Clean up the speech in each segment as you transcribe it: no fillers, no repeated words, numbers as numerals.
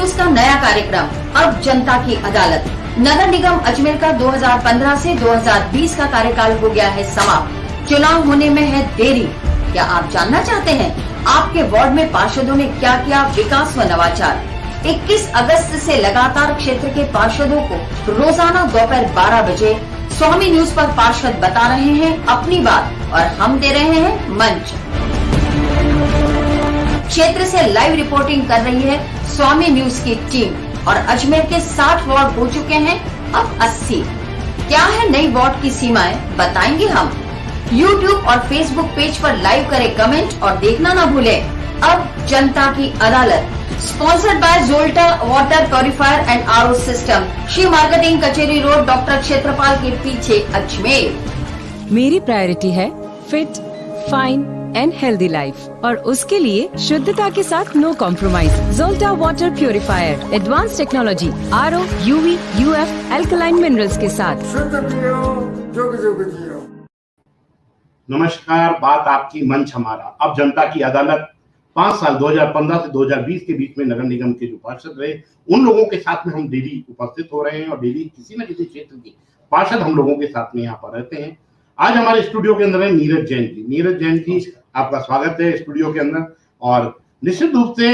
News का नया कार्यक्रम अब जनता की अदालत। नगर निगम अजमेर का 2015 से 2020 का कार्यकाल हो गया है समाप्त। चुनाव होने में है देरी। क्या आप जानना चाहते हैं आपके वार्ड में पार्षदों ने क्या किया विकास व नवाचार? 21 अगस्त से लगातार क्षेत्र के पार्षदों को रोजाना दोपहर 12 बजे स्वामी न्यूज पर पार्षद बता रहे हैं अपनी बात और हम दे रहे हैं मंच। क्षेत्र से लाइव रिपोर्टिंग कर रही है स्वामी न्यूज की टीम और अजमेर के 60 वार्ड हो चुके हैं अब 80। क्या है नई वार्ड की सीमाएं बताएंगे हम। YouTube और Facebook पेज पर लाइव करें कमेंट और देखना ना भूलें अब जनता की अदालत। Sponsored by Zolta water purifier and RO system, Shri marketing Kacheri road, doctor Kshetrapal के पीछे, अजमेर। मेरी प्रायोरिटी है fit, fine and healthy life और उसके लिए शुद्धता के साथ no compromise. Jolta water purifier, advance technology, RO, UV, UF, alkaline minerals के साथ। नमस्कार, बात आपकी मंच हमारा। अब जनता की अदालत 5 साल 2015 से 2020 के बीच में नगर निगम के जो पार्षद रहे उन लोगों के साथ में हम डेली उपस्थित हो रहे हैं और डेली किसी न किसी क्षेत्र के पार्षद हम लोगों के साथ में यहाँ पर रहते हैं। आज हमारे स्टूडियो के अंदर है नीरज जैन जी। नीरज जैन जी, आपका स्वागत है स्टूडियो के अंदर। और निश्चित रूप से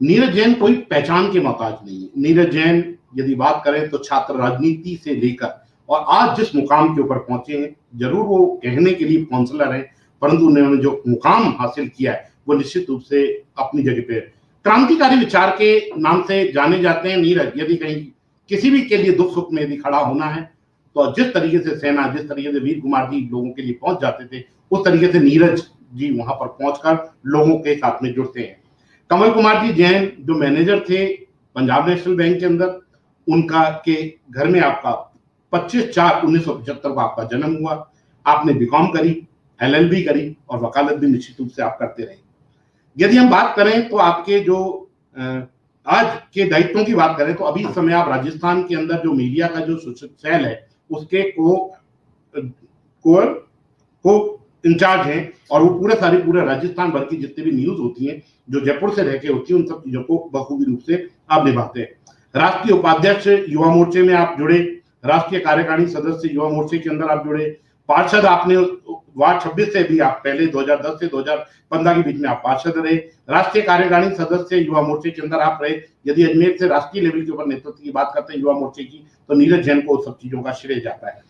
नीरज जैन कोई पहचान के मोहताज नहीं है। नीरज जैन यदि बात करें तो छात्र राजनीति से लेकर और आज जिस मुकाम के ऊपर पहुंचे हैं, जरूर वो कहने के लिए काउंसलर है, परंतु उन्होंने जो मुकाम हासिल किया है वो निश्चित रूप से अपनी जगह पे क्रांतिकारी विचार के नाम से जाने जाते हैं। नीरज, यदि कहीं किसी भी के लिए दुख सुख में यदि खड़ा होना है तो जिस तरीके से सेना, जिस तरीके से वीर कुमार जी लोगों के लिए पहुंच जाते थे, उस तरीके से नीरज जी वहां पर पहुंचकर लोगों के साथ में जुड़ते हैं। कमल कुमार जी जैन जो मैनेजर थे पंजाब नेशनल बैंक के अंदर, उनका के घर में आपका 25/4/1975 को आपका जन्म हुआ। आपने BCom करी, LLB करी और वकालत भी निश्चित रूप से आप करते रहे। यदि हम बात करें तो आपके जो आज के दायित्वों की बात करें तो अभी इस समय आप राजस्थान के अंदर जो मीडिया का जो सेल है उसके को इंचार्ज हैं और वो पूरे राजस्थान भर की जितनी भी न्यूज होती हैं जो जयपुर से रह के होती है उन सब चीजों को बखूबी रूप से आप निभाते हैं। राष्ट्रीय उपाध्यक्ष युवा मोर्चे में आप जुड़े, राष्ट्रीय कार्यकारिणी सदस्य युवा मोर्चे के अंदर आप जुड़े, पार्षद आपने वार्ड 26 से भी आप पहले 2010 से 2015 के बीच में आप पार्षद रहे, राष्ट्रीय कार्यकारिणी सदस्य युवा मोर्चे के अंदर आप रहे। यदि अजमेर से राष्ट्रीय लेवल के ऊपर नेतृत्व की बात करते हैं युवा मोर्चे की तो नीरज जैन को सब चीजों का श्रेय जाता है।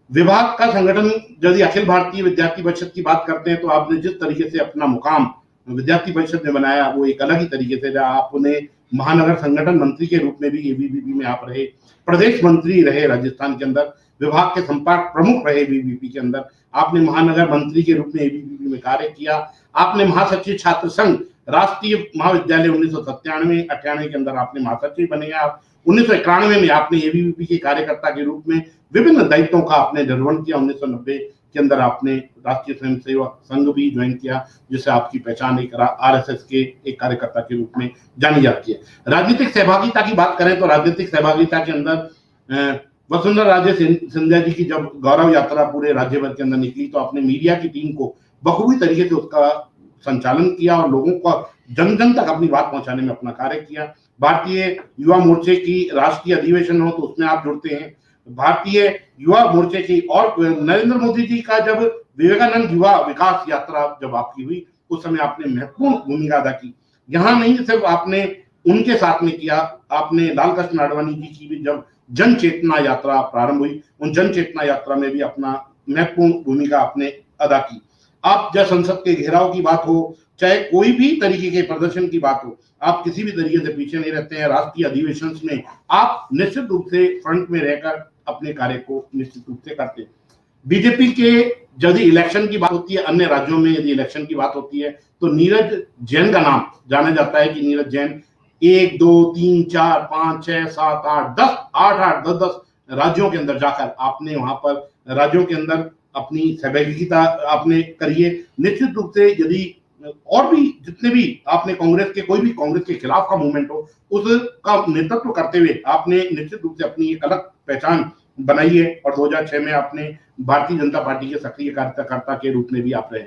विभाग का संगठन यदि अखिल भारतीय विद्यार्थी परिषद की बात करते हैं तो आपने जिस तरीके से अपना मुकाम विद्यार्थी परिषद में बनाया वो एक अलग ही तरीके से, आपने महानगर संगठन मंत्री के रूप में भी ABVP में आप रहे, प्रदेश मंत्री रहे राजस्थान के अंदर, विभाग के संपर्क प्रमुख रहे ABVP के अंदर, आपने महानगर मंत्री के रूप में ABVP में कार्य किया, आपने महासचिव छात्र संघ राष्ट्रीय महाविद्यालय 1997-98 के अंदर आपने महासचिव बने। आप 1991 में आपने ABVP के कार्यकर्ता के रूप में विभिन्न दायित्वों का आपने निर्वहन किया। 1990 के अंदर आपने राष्ट्रीय स्वयंसेवक संघ भी ज्वाइन किया जिससे आपकी पहचान एक RSS के एक कार्यकर्ता के रूप में जानी जाती है। राजनीतिक सहभागिता की बात करें तो राजनीतिक सहभागिता के अंदर वसुंधरा राजे सिंधिया जी की जब गौरव यात्रा पूरे राज्य भर के अंदर निकली तो आपने मीडिया की टीम को बखूबी तरीके से उसका संचालन किया और लोगों को जन जन तक अपनी बात पहुंचाने में अपना कार्य किया। भारतीय युवा मोर्चे की राष्ट्रीय अधिवेशन हो तो उसमें आप जुड़ते हैं। भारतीय युवा मोर्चे की और नरेंद्र मोदी जी का जब विवेकानंद युवा विकास यात्रा जब आपकी हुई उस समय आपने महत्वपूर्ण भूमिका अदा की। यहाँ नहीं सिर्फ आपने उनके साथ में किया, आपने लाल कृष्ण आडवाणी जी की भी जब जन चेतना यात्रा प्रारंभ हुई उन जन चेतना यात्रा में भी अपना महत्वपूर्ण भूमिका आपने अदा की। आप जब संसद के घेराव की बात हो, चाहे कोई भी तरीके के प्रदर्शन की बात हो, आप किसी भी तरीके से पीछे नहीं रहते हैं। राष्ट्रीय अधिवेशन में आप निश्चित रूप से फ्रंट में रहकर अपने कार्य को निश्चित रूप से करते हैं। बीजेपी के यदि इलेक्शन की बात होती है, अन्य राज्यों में यदि इलेक्शन की बात होती है तो नीरज जैन का नाम जाना जाता है कि नीरज जैन 1, 2, 3, 4, 5, 6, 7, 8, 10, 8, 10 राज्यों के अंदर जाकर आपने वहां पर राज्यों के अंदर अपनी सहभागिता आपने करी है। निश्चित रूप से यदि और भी जितने भी आपने कांग्रेस के कोई भी कांग्रेस के खिलाफ का मूवमेंट हो उसका नेतृत्व करते हुए आपने निश्चित रूप से अपनी एक अलग पहचान बनाई है और 2006 में आपने भारतीय जनता पार्टी के सक्रिय कार्यकर्ता के रूप में भी आप रहे।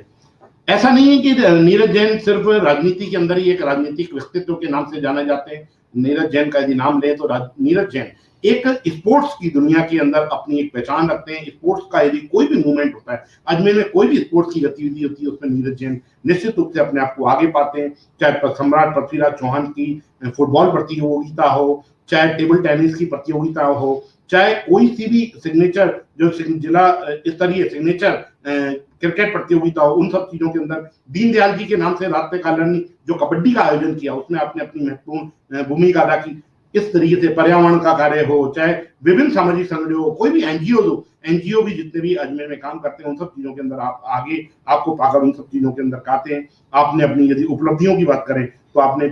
ऐसा नहीं है कि नीरज जैन सिर्फ राजनीति के अंदर ही एक राजनीतिक व्यक्तित्व के नाम से जाने जाते हैं। नीरज जैन का यदि नाम लें तो नीरज जैन एक स्पोर्ट्स की दुनिया के अंदर अपनी एक पहचान रखते हैं। स्पोर्ट्स का यदि कोई भी मूवमेंट होता है, अजमेर में कोई भी स्पोर्ट्स की गतिविधि होती है, उसमें नीरज जैन निश्चित रूप से अपने आप को आगे पाते हैं। चाहे सम्राट पृथ्वीराज चौहान की फुटबॉल प्रतियोगिता हो, चाहे टेबल टेनिस की प्रतियोगिता हो, चाहे कोई सी भी सिग्नेचर जो जिला स्तरीय सिग्नेचर क्रिकेट प्रतियोगिता हो, उन सब चीजों के अंदर दीनदयाल जी के नाम से राष्ट्रकाल ने जो कबड्डी का आयोजन किया उसमें आपने अपनी महत्वपूर्ण भूमिका अदा की। इस तरीके से पर्यावरण का कार्य हो, चाहे विभिन्न सामाजिक संगठन हो, कोई भी एनजीओ हो, एनजीओ भी जितने भी अजमेर में काम करते हैं उन सब चीजों के अंदर आप आगे आपको पाकर उन सब चीजों के अंदर कहते हैं। आपने अपनी यदि उपलब्धियों की बात करें तो आपने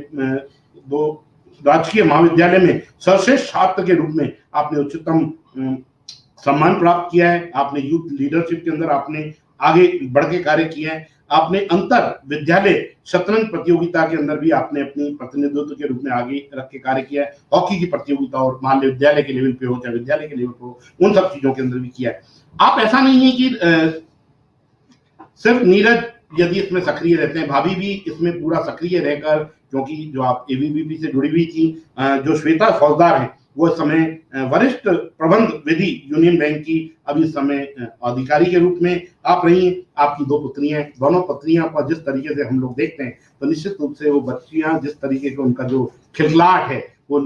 दो राजकीय महाविद्यालय में सर्वश्रेष्ठ छात्र के रूप में आपने उच्चतम सम्मान प्राप्त किया है। आपने यूथ लीडरशिप के अंदर आपने आगे बढ़ के कार्य किया है। आपने अंतर विद्यालय शतरंज प्रतियोगिता के अंदर भी आपने अपनी प्रतिनिधित्व के रूप में आगे रख के कार्य किया है। हॉकी की प्रतियोगिता और महाविद्यालय के लेवल पे हो चाहे विद्यालय के लेवल पे हो, उन सब चीजों के अंदर भी किया है। आप ऐसा नहीं है कि सिर्फ नीरज यदि इसमें सक्रिय रहते हैं, भाभी भी इसमें पूरा सक्रिय रहकर, क्योंकि जो आप एबीवीपी से जुड़ी हुई थी, जो श्वेता फौजदार हैं वो इस समय वरिष्ठ प्रबंध विधि यूनियन बैंक की अभी इस समय अधिकारी के रूप में आप रही हैं। आपकी दो पुत्रियां, दोनों पुत्रियां पर जिस तरीके से हम लोग देखते हैं तो निश्चित रूप से वो बच्चियां जिस तरीके से उनका जो खिलखिलाहट है वो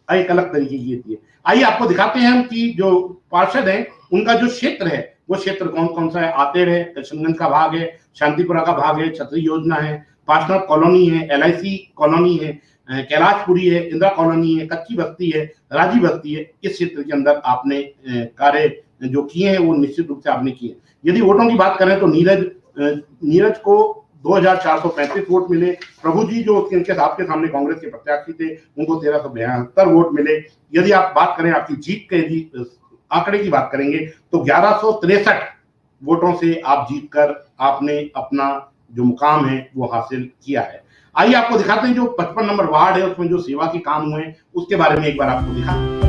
एक अलग तरीके की होती है। आइए आपको दिखाते हैं हम कि जो पार्षद हैं उनका जो क्षेत्र है वो क्षेत्र कौन कौन सा है। आतेड़ है, कृष्णगंज का भाग है, शांतिपुरा का भाग है, छतरी योजना है, पार्शनाथ कॉलोनी है, LIC कॉलोनी है, कैलाशपुरी है, इंदिरा कॉलोनी है, कच्ची बस्ती है, राजी बस्ती है। इस क्षेत्र के अंदर आपने कार्य जो किए हैं वो निश्चित रूप से आपने किए। यदि वोटों की बात करें तो नीरज को 2435 वोट मिले। प्रभु जी जो इनके आपके सामने कांग्रेस के प्रत्याशी थे उनको 1372 वोट मिले। यदि आप बात करें आपकी जीत के यदि आंकड़े की बात करेंगे तो 1163 वोटों से आप जीतकर आपने अपना जो मुकाम है वो हासिल किया है। आइए आपको दिखाते हैं जो 55 नंबर वार्ड है उसमें जो सेवा के काम हुए उसके बारे में एक बार आपको दिखाते हैं।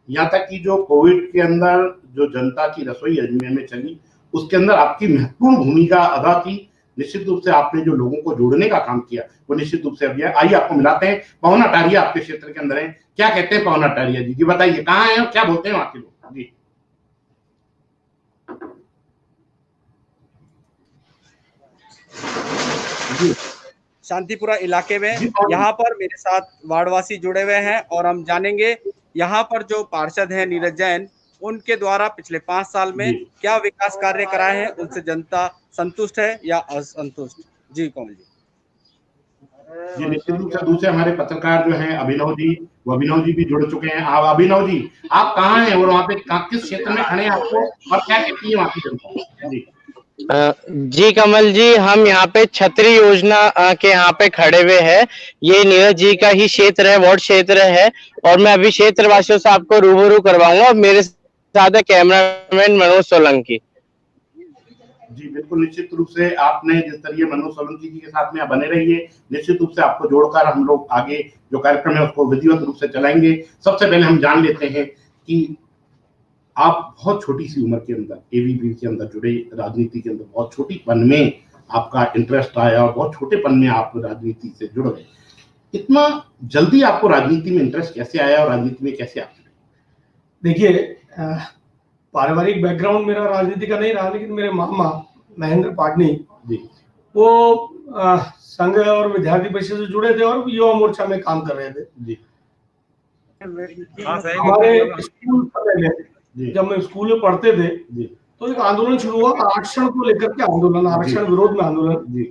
यहाँ तक कि जो कोविड के अंदर जो जनता की रसोई अजमेर में चली उसके अंदर आपकी महत्वपूर्ण भूमिका अदा थी। निश्चित रूप से आपने जो लोगों को जोड़ने का काम किया वो निश्चित रूप से अभी है। आइए आपको मिलाते हैं, पवन अटारिया आपके क्षेत्र के अंदर है। क्या कहते हैं पवन अटारिया जी? जी बताइए कहाँ है और क्या बोलते हैं वहां के लोग? जी शांतिपुरा इलाके में यहाँ पर मेरे साथ वार्डवासी जुड़े हुए हैं और हम जानेंगे यहाँ पर जो पार्षद हैं नीरज जैन, उनके द्वारा पिछले 5 साल में क्या विकास कार्य कराए हैं, उनसे जनता संतुष्ट है या असंतुष्ट? जी कमल जी। निश्चित रूप से दूसरे हमारे पत्रकार जो हैं अभिनव जी, वो अभिनव जी भी जुड़ चुके हैं। अभिनव जी आप कहाँ हैं और वहाँ पे किस क्षेत्र में खड़े हैं आपको और क्या कहती है वहाँ की जनता? जी जी कमल जी, हम यहाँ पे छतरी योजना के यहाँ पे खड़े हुए हैं। ये नीरज जी का ही क्षेत्र है, वार्ड क्षेत्र है और मैं अभी क्षेत्र वासियों से आपको रूबरू करवाऊंगा। मेरे साथ है कैमरामैन मनोज सोलंकी। जी बिल्कुल, निश्चित रूप से आपने जिस तरीके मनोज सोलंकी जी के साथ में आप बने रहिए। निश्चित रूप से आपको जोड़कर हम लोग आगे जो कार्यक्रम है उसको विधिवत रूप से चलाएंगे। सबसे पहले हम जान लेते हैं कि आप बहुत छोटी सी उम्र के अंदर एबीवीपी के अंदर जुड़े, राजनीति के अंदर बहुत छोटीपन में आपका इंटरेस्ट आया और बहुत छोटेपन में आप राजनीति से जुड़ गए। इतना जल्दी आपको राजनीति में इंटरेस्ट कैसे आया और राजनीति में कैसे आप जुड़े? देखिए, पारिवारिक बैकग्राउंड मेरा राजनीति का नहीं रहा, लेकिन मेरे मामा महेंद्र पाटनी वो संघ और विद्यार्थी परिषद से जुड़े थे और युवा मोर्चा में काम कर रहे थे। हमारे स्कूल में जब मैं स्कूल में पढ़ते थे तो एक आंदोलन शुरू हुआ आरक्षण को लेकर के, आंदोलन, आरक्षण विरोध में आंदोलन।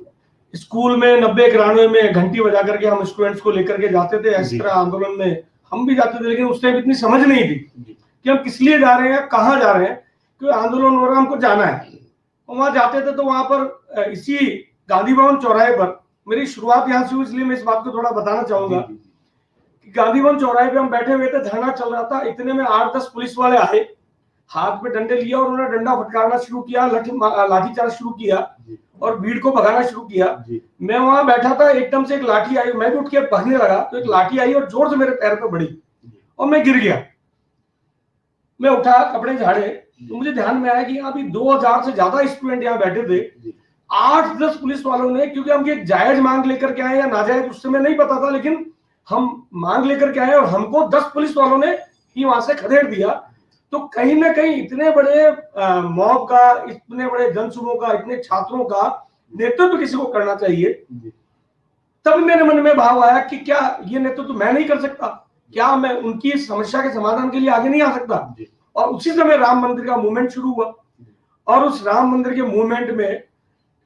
स्कूल में 90-91 में घंटी बजा करके हम स्टूडेंट्स को लेकर के जाते थे। इस तरह आंदोलन में हम भी जाते थे, लेकिन उस टाइम इतनी समझ नहीं थी कि हम किस लिए जा रहे हैं, कहाँ जा रहे हैं, क्योंकि आंदोलन हो रहा है, हमको जाना है। वहां जाते थे तो वहां पर इसी गांधी भवन चौराहे पर मेरी शुरुआत यहाँ से हुई, इसलिए मैं इस बात को थोड़ा बताना चाहूंगा कि गांधी भवन चौराहे पे हम बैठे हुए थे, धरना चल रहा था। इतने में 8-10 पुलिस वाले आए, हाथ में डंडे लिया और उन्होंने डंडा फटकारना शुरू किया, लाठीचार्ज शुरू किया और भीड़ को भगाना शुरू किया। मैं वहां बैठा था, एकदम से एक लाठी आई, मैं भी उठ के भागने लगा तो एक लाठी आई और जोर से मेरे पैर पे पड़ी और मैं गिर गया। मैं उठा, कपड़े झाड़े तो मुझे ध्यान में आया कि यहाँ भी 2000 से ज्यादा स्टूडेंट यहाँ बैठे थे। 8-10 पुलिस वालों ने, क्योंकि हम ये जायज मांग लेकर के आए या नाजायज उस समय नहीं पता था, लेकिन हम मांग लेकर के आए और हमको 10 पुलिस वालों ने ही वहां से खदेड़ दिया। तो कहीं ना कहीं इतने बड़े मॉब का, इतने बड़े जनसमूह का, इतने छात्रों का नेतृत्व किसी को करना चाहिए। तब मेरे मन में भाव आया कि क्या ये नेतृत्व मैं नहीं कर सकता, क्या मैं उनकी समस्या के समाधान के लिए आगे नहीं आ सकता। और उसी समय राम मंदिर का मूवमेंट शुरू हुआ और उस राम मंदिर के मूवमेंट में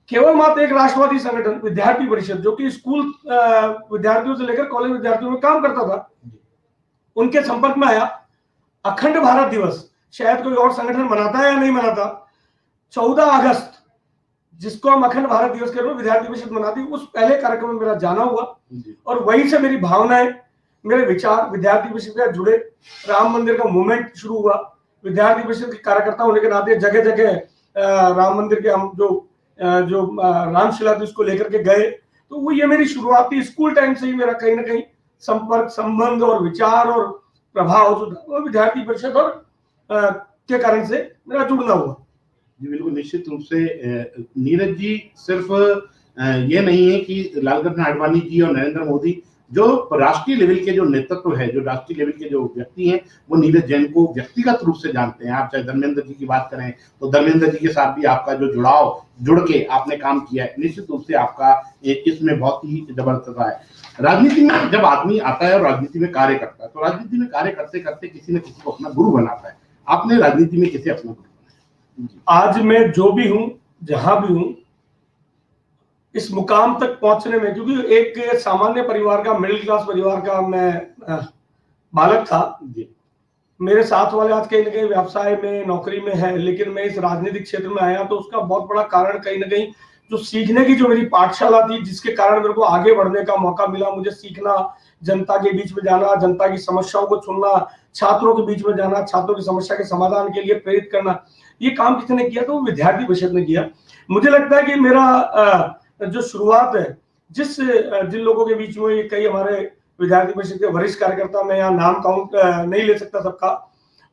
केवल मात्र एक राष्ट्रवादी संगठन विद्यार्थी परिषद, जो कि स्कूल विद्यार्थियों से लेकर कॉलेज विद्यार्थियों में काम करता था, उनके संपर्क में आया। अखंड भारत दिवस शायद कोई और संगठन मनाता है या नहीं मनाता, 14 अगस्त जिसको हम अखंड भारत दिवस के रूप में विद्यार्थी परिषद मनाती, उस पहले कार्यक्रम में मेरा जाना हुआ और वहीं से मेरी भावनाएं, मेरे विचार विद्यार्थी परिषद से जुड़े। राम मंदिर का मूवमेंट शुरू हुआ, विद्यार्थी परिषद के कार्यकर्ता होने के नाते जगह जगह राम मंदिर के हम जो रामशिला थी उसको लेकर के गए। तो वो ये मेरी शुरुआत थी। स्कूल टाइम से ही मेरा कहीं ना कहीं संपर्क, संबंध और विचार और प्रभाव जो था वो विद्यार्थी परिषद और के कारण से मेरा जुड़ना हुआ। जी बिल्कुल, निश्चित रूप से नीरज जी, सिर्फ ये नहीं है कि लालकृष्ण आडवाणी जी और नरेंद्र मोदी जो राष्ट्रीय लेवल के जो नेतृत्व है, जो राष्ट्रीय लेवल के जो व्यक्ति हैं, वो नीरज जैन को व्यक्तिगत रूप से जानते हैं। आप चाहे धर्मेंद्र जी की बात करें तो धर्मेंद्र जी के साथ भी आपका जो जुड़ के आपने काम किया है, निश्चित रूप से आपका इसमें बहुत ही जबरदस्त है। राजनीति में जब आदमी आता है और राजनीति में कार्य करता है, तो राजनीति में कार्य करते करते किसी न किसी को अपना गुरु बनाता है। आपने राजनीति में किसे अपना गुरु बनाया? आज मैं जो भी हूँ, जहां भी हूँ, इस मुकाम तक पहुंचने में, क्योंकि एक सामान्य परिवार का, मिडिल क्लास परिवार का मैं बालक था। मेरे साथ वाले आज कहीं ना कहीं व्यवसाय में, नौकरी में है, लेकिन मैं इस राजनीतिक क्षेत्र में आया तो उसका बहुत बड़ा कारण कहीं ना कहीं जो सीखने की जो मेरी पाठशाला थी, जिसके कारण मेरे को आगे बढ़ने का मौका मिला। मुझे सीखना, जनता के बीच में जाना, जनता की समस्याओं को सुनना, छात्रों के बीच में जाना, छात्रों की समस्या के समाधान के लिए प्रेरित करना, ये काम किसने किया? तो वो विद्यार्थी परिषद ने किया। मुझे लगता है कि मेरा जो शुरुआत है, जिन लोगों के बीच में, कई हमारे विद्यार्थी परिषद के वरिष्ठ कार्यकर्ता, मैं यहाँ नाम काउंट नहीं ले सकता सबका,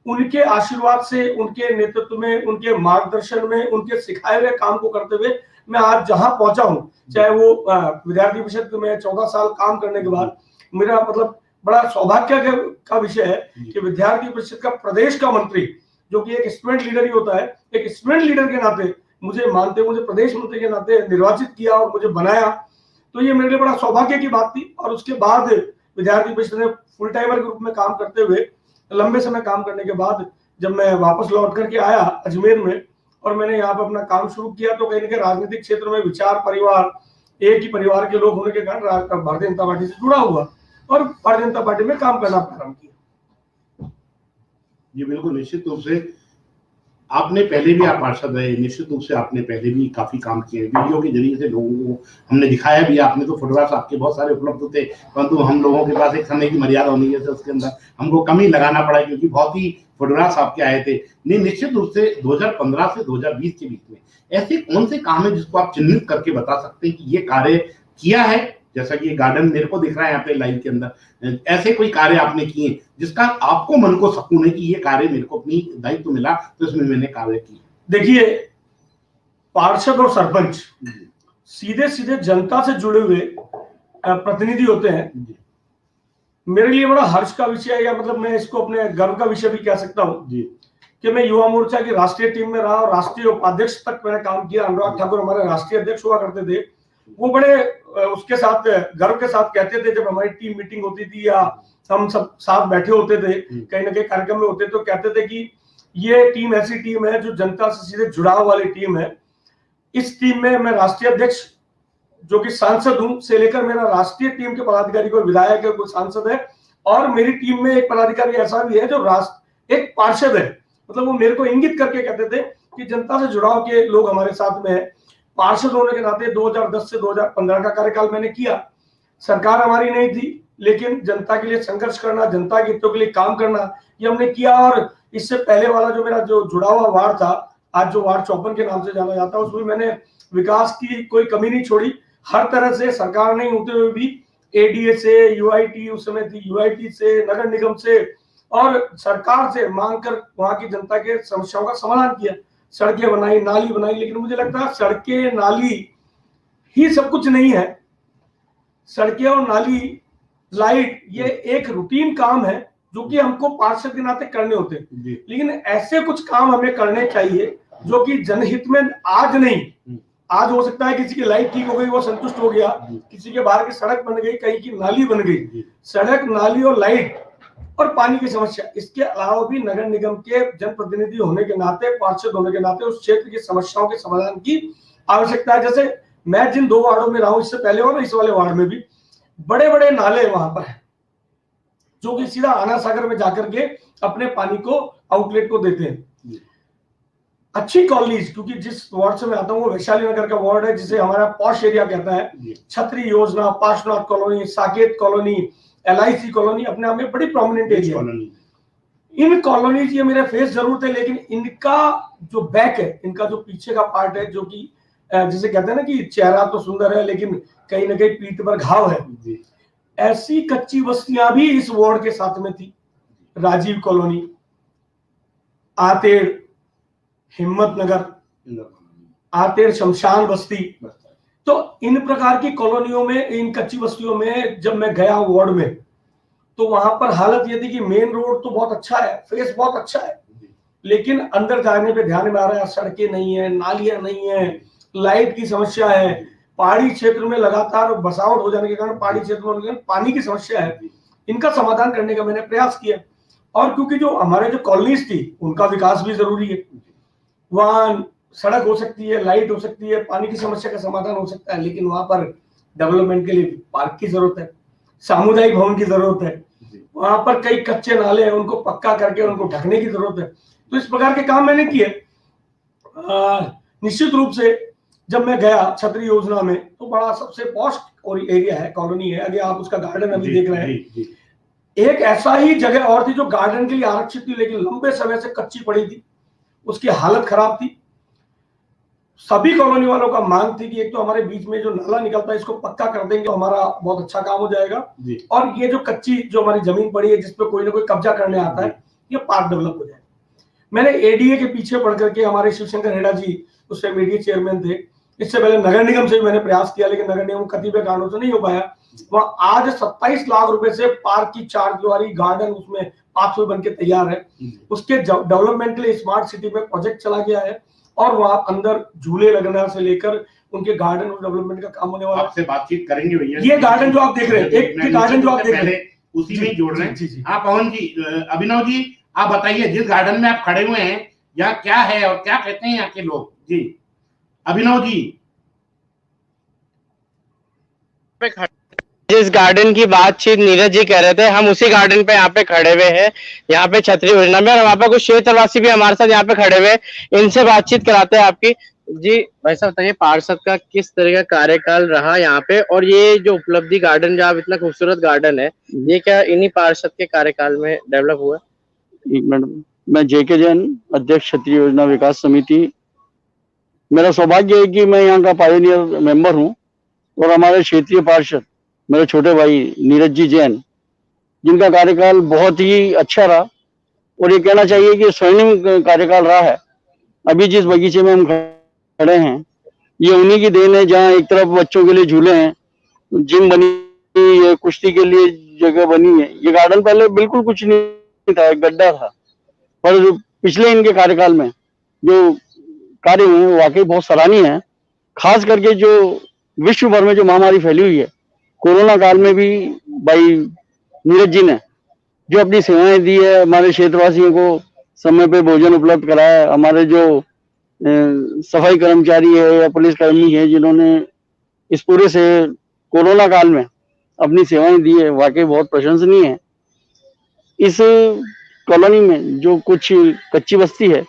उनके आशीर्वाद से, उनके नेतृत्व में, उनके मार्गदर्शन में, उनके सिखाए हुए काम को करते हुए मैं आज जहां पहुंचा हूं, चाहे वो विद्यार्थी परिषद में 14 साल काम करने के बाद, मेरा मतलब बड़ा सौभाग्य का विषय है कि विद्यार्थी परिषद का प्रदेश का मंत्री, जो कि एक स्टूडेंट लीडर ही होता है, एक स्टूडेंट लीडर के नाते मुझे मानते, मुझे प्रदेश मंत्री के नाते निर्वाचित किया और मुझे बनाया, तो ये मेरे लिए बड़ा सौभाग्य की बात थी। और उसके बाद विद्यार्थी परिषद में फुल टाइमर के रूप में काम करते हुए, लंबे समय काम करने के बाद जब मैं वापस लौट करके आया अजमेर में और मैंने यहाँ पर अपना काम शुरू किया, तो कहीं ना कहीं राजनीतिक क्षेत्र में विचार, परिवार, एक ही परिवार के लोग होने के कारण भारतीय जनता पार्टी से जुड़ा हुआ और भारतीय जनता पार्टी में काम करना प्रारंभ किया। जी बिल्कुल, निश्चित रूप से आपने पहले भी आप पार्षद रहे, निश्चित रूप से आपने पहले भी काफी काम किए, वीडियो के जरिए से लोगों को हमने दिखाया भी। आपने तो फोटोग्राफ्स आपके बहुत सारे उपलब्ध थे, परंतु हम लोगों के पास एक समय की मर्यादा होनी है, उसके अंदर हमको कम ही लगाना पड़ा, क्योंकि बहुत ही फोटोग्राफ्स आपके आए थे। नहीं, निश्चित रूप से 2015 से 2020 के बीच में ऐसे कौन से काम है जिसको आप चिन्हित करके बता सकते हैं कि ये कार्य किया है? जैसा कि ये गार्डन मेरे को दिख रहा है यहाँ पे लाइव के अंदर, ऐसे कोई कार्य आपने किए जिसका आपको मन को सुकून है कि ये कार्य मेरे को अपनी दायित्व मिला तो इसमें मैंने कार्य किया? देखिए, पार्षद और सरपंच सीधे सीधे जनता से जुड़े हुए प्रतिनिधि होते हैं। मेरे लिए बड़ा हर्ष का विषय है, या मतलब मैं इसको अपने गर्व का विषय भी कह सकता हूँ कि मैं युवा मोर्चा की राष्ट्रीय टीम में रहा और राष्ट्रीय उपाध्यक्ष तक मैंने काम किया। अनुराग ठाकुर हमारे राष्ट्रीय अध्यक्ष हुआ करते थे। वो बड़े उसके साथ गर्व के साथ कहते थे, जब हमारी टीम मीटिंग होती थी या हम सब साथ बैठे होते थे कहीं ना कहीं कार्यक्रम में होते, तो कहते थे कि ये टीम ऐसी टीम है जो जनता से सीधे जुड़ाव वाली टीम है। इस टीम में मैं राष्ट्रीय अध्यक्ष जो कि सांसद हूं से लेकर मेरा राष्ट्रीय टीम के पदाधिकारी को विधायक है, कोई सांसद है, और मेरी टीम में एक पदाधिकारी ऐसा भी है जो एक पार्षद है। मतलब वो मेरे को इंगित करके कहते थे कि जनता से जुड़ाव के लोग हमारे साथ में है। पार्षद होने के नाते 2010 से 2015 का कार्यकाल मैंने किया। सरकार हमारी नहीं थी, लेकिन जनता के लिए संघर्ष करना, जनता के हितों के लिए काम करना, ये हमने किया। और इससे पहले वाला जो मेरा जो जुड़ा हुआ वार्ड था, आज जो वार्ड 54 के नाम से जाना जाता है, उसमें मैंने विकास की कोई कमी नहीं छोड़ी। हर तरह से सरकार नहीं होते हुए भी एडीए से, यूआईटी उस समय थी, यूआईटी से, नगर निगम से और सरकार से मांग कर वहां की जनता के समस्याओं का समाधान किया। सड़कें बनाई, नाली बनाई, लेकिन मुझे लगता है सड़कें नाली ही सब कुछ नहीं है। सड़कें और नाली, लाइट, ये एक रूटीन काम है जो कि हमको पार्षद के नाते करने होते हैं, लेकिन ऐसे कुछ काम हमें करने चाहिए जो कि जनहित में आज नहीं, आज हो सकता है किसी की लाइट ठीक हो गई, वो संतुष्ट हो गया, किसी के बाहर की सड़क बन गई, कहीं की नाली बन गई। सड़क, नाली और लाइट और पानी की समस्या, इसके अलावा भी नगर निगम के जनप्रतिनिधि होने के नाते, पार्षद होने के नाते उस क्षेत्र की समस्याओं के समाधान की आवश्यकता है। जैसे मैं जिन 2 वार्डों में रहा हूं, इससे पहले और इस वाले वार्ड में भी बड़े बड़े नाले वहां पर है जो कि सीधा आना सागर में जाकर के अपने पानी को आउटलेट को देते हैं। अच्छी कॉलोनीज, क्योंकि जिस वार्ड से मैं आता हूँ वो वैशाली नगर का वार्ड है, जिसे हमारा पॉश एरिया कहता है। छतरी योजना, Parshvanath colony, Saket colony, LIC colony अपने आप में बड़ी प्रोमिनेंट एरिया। इन कॉलोनीज, ये मेरे फेस जरूर थे, लेकिन इनका जो बैक है, इनका जो पीछे का पार्ट है, जो कि जिसे कहते हैं ना कि चेहरा तो सुंदर है लेकिन कहीं ना कहीं पीठ पर घाव है, ऐसी कच्ची बस्तियां भी इस वार्ड के साथ में थी। राजीव कॉलोनी, आतेड़, हिम्मत नगर, आतेड़ शमशान बस्ती, तो इन प्रकार की कॉलोनियों में, इन कच्ची बस्तियों में जब मैं गया वार्ड में, तो वहां पर हालत ये थी कि मेन रोड तो बहुत अच्छा है, फेस बहुत अच्छा है, लेकिन अंदर जाने पे ध्यान में आ रहा है सड़कें नहीं है, नालियां नहीं है, लाइट की समस्या है। पहाड़ी क्षेत्र में लगातार बसावट हो जाने के कारण पहाड़ी क्षेत्र में पानी की समस्या है। इनका समाधान करने का मैंने प्रयास किया, और क्योंकि जो हमारे जो कॉलोनीज थी उनका विकास भी जरूरी है, वहां सड़क हो सकती है, लाइट हो सकती है, पानी की समस्या का समाधान हो सकता है, लेकिन वहां पर डेवलपमेंट के लिए पार्क की जरूरत है, सामुदायिक भवन की जरूरत है, वहां पर कई कच्चे नाले हैं, उनको पक्का करके उनको ढकने की जरूरत है। तो इस प्रकार के काम मैंने किए। निश्चित रूप से जब मैं गया छतरी योजना में, तो बड़ा सबसे पॉश और एरिया है, कॉलोनी है, अगर आप उसका गार्डन अभी देख रहे हैं। एक ऐसा ही जगह और थी जो गार्डन के लिए आरक्षित थी, लेकिन लंबे समय से कच्ची पड़ी थी, उसकी हालत खराब थी। सभी कॉलोनी वालों का मांग थी कि एक तो हमारे बीच में जो नाला निकलता है इसको पक्का कर देंगे, हमारा बहुत अच्छा काम हो जाएगा, और ये जो कच्ची जो हमारी जमीन पड़ी है जिसपे कोई ना कोई कब्जा करने आता है, ये पार्क डेवलप हो जाए। मैंने एडीए के पीछे पड़ करके, हमारे शिवशंकर हेड़ा जी उस टाइम एडीए चेयरमैन थे, इससे पहले नगर निगम से भी मैंने प्रयास किया, लेकिन नगर निगम कतिपय कारणों से नहीं हो पाया। वहां आज 27 लाख रुपए से पार्क की 4 दीवारी गार्डन, उसमें पाथवे बन के तैयार है। उसके डेवलपमेंट के लिए स्मार्ट सिटी में प्रोजेक्ट चला गया है, और वहां अंदर झूले लगना से लेकर उनके गार्डन और डेवलपमेंट का काम होने वाला है। आपसे बातचीत करेंगे भैया। ये गार्डन जो आप देख रहे हैं, एक गार्डन जो आप देख रहे हैं, उसी में जोड़ रहे हैं। हाँ पवन जी, अभिनव जी, आप बताइए, जिस गार्डन में आप खड़े हुए हैं, यहाँ क्या है और क्या कहते हैं यहाँ के लोग? जी अभिनव जी। जिस गार्डन की बातचीत नीरज जी कह रहे थे, हम उसी गार्डन पे यहाँ पे खड़े हुए हैं, यहाँ पे छतरी योजना में, और वहाँ पे कुछ क्षेत्रवासी भी हमारे साथ यहाँ पे खड़े हुए, इनसे बातचीत कराते हैं आपकी। जी भाई साहब बताइए, पार्षद का किस तरह का कार्यकाल रहा यहाँ पे, और ये जो उपलब्धि गार्डन, जो आप इतना खूबसूरत गार्डन है, ये क्या इन्हीं पार्षद के कार्यकाल में डेवलप हुआ? एक मिनट, मैं JK जैन, अध्यक्ष क्षत्रिय योजना विकास समिति। मेरा सौभाग्य है कि मैं यहाँ का पायोनियर मेंबर हूँ, और हमारे क्षेत्रीय पार्षद मेरे छोटे भाई नीरज जी जैन, जिनका कार्यकाल बहुत ही अच्छा रहा, और ये कहना चाहिए कि स्वर्णिम कार्यकाल रहा है। अभी जिस बगीचे में हम खड़े हैं, ये उन्हीं की देन है, जहाँ एक तरफ बच्चों के लिए झूले हैं, जिम बनी ये कुश्ती के लिए जगह बनी है। ये गार्डन पहले बिल्कुल कुछ नहीं था, एक गड्ढा था, पर पिछले इनके कार्यकाल में जो कार्य हुए हैं वाकई बहुत सराहनीय है। खास करके जो विश्व भर में जो महामारी फैली हुई है, कोरोना काल में भी भाई नीरज जी ने जो अपनी सेवाएं दी है, हमारे क्षेत्रवासियों को समय पे भोजन उपलब्ध कराया, हमारे जो सफाई कर्मचारी है या पुलिस कर्मी है जिन्होंने इस पूरे से कोरोना काल में अपनी सेवाएं दी है, वाकई बहुत प्रशंसनीय है। इस कॉलोनी में जो कुछ कच्ची बस्ती है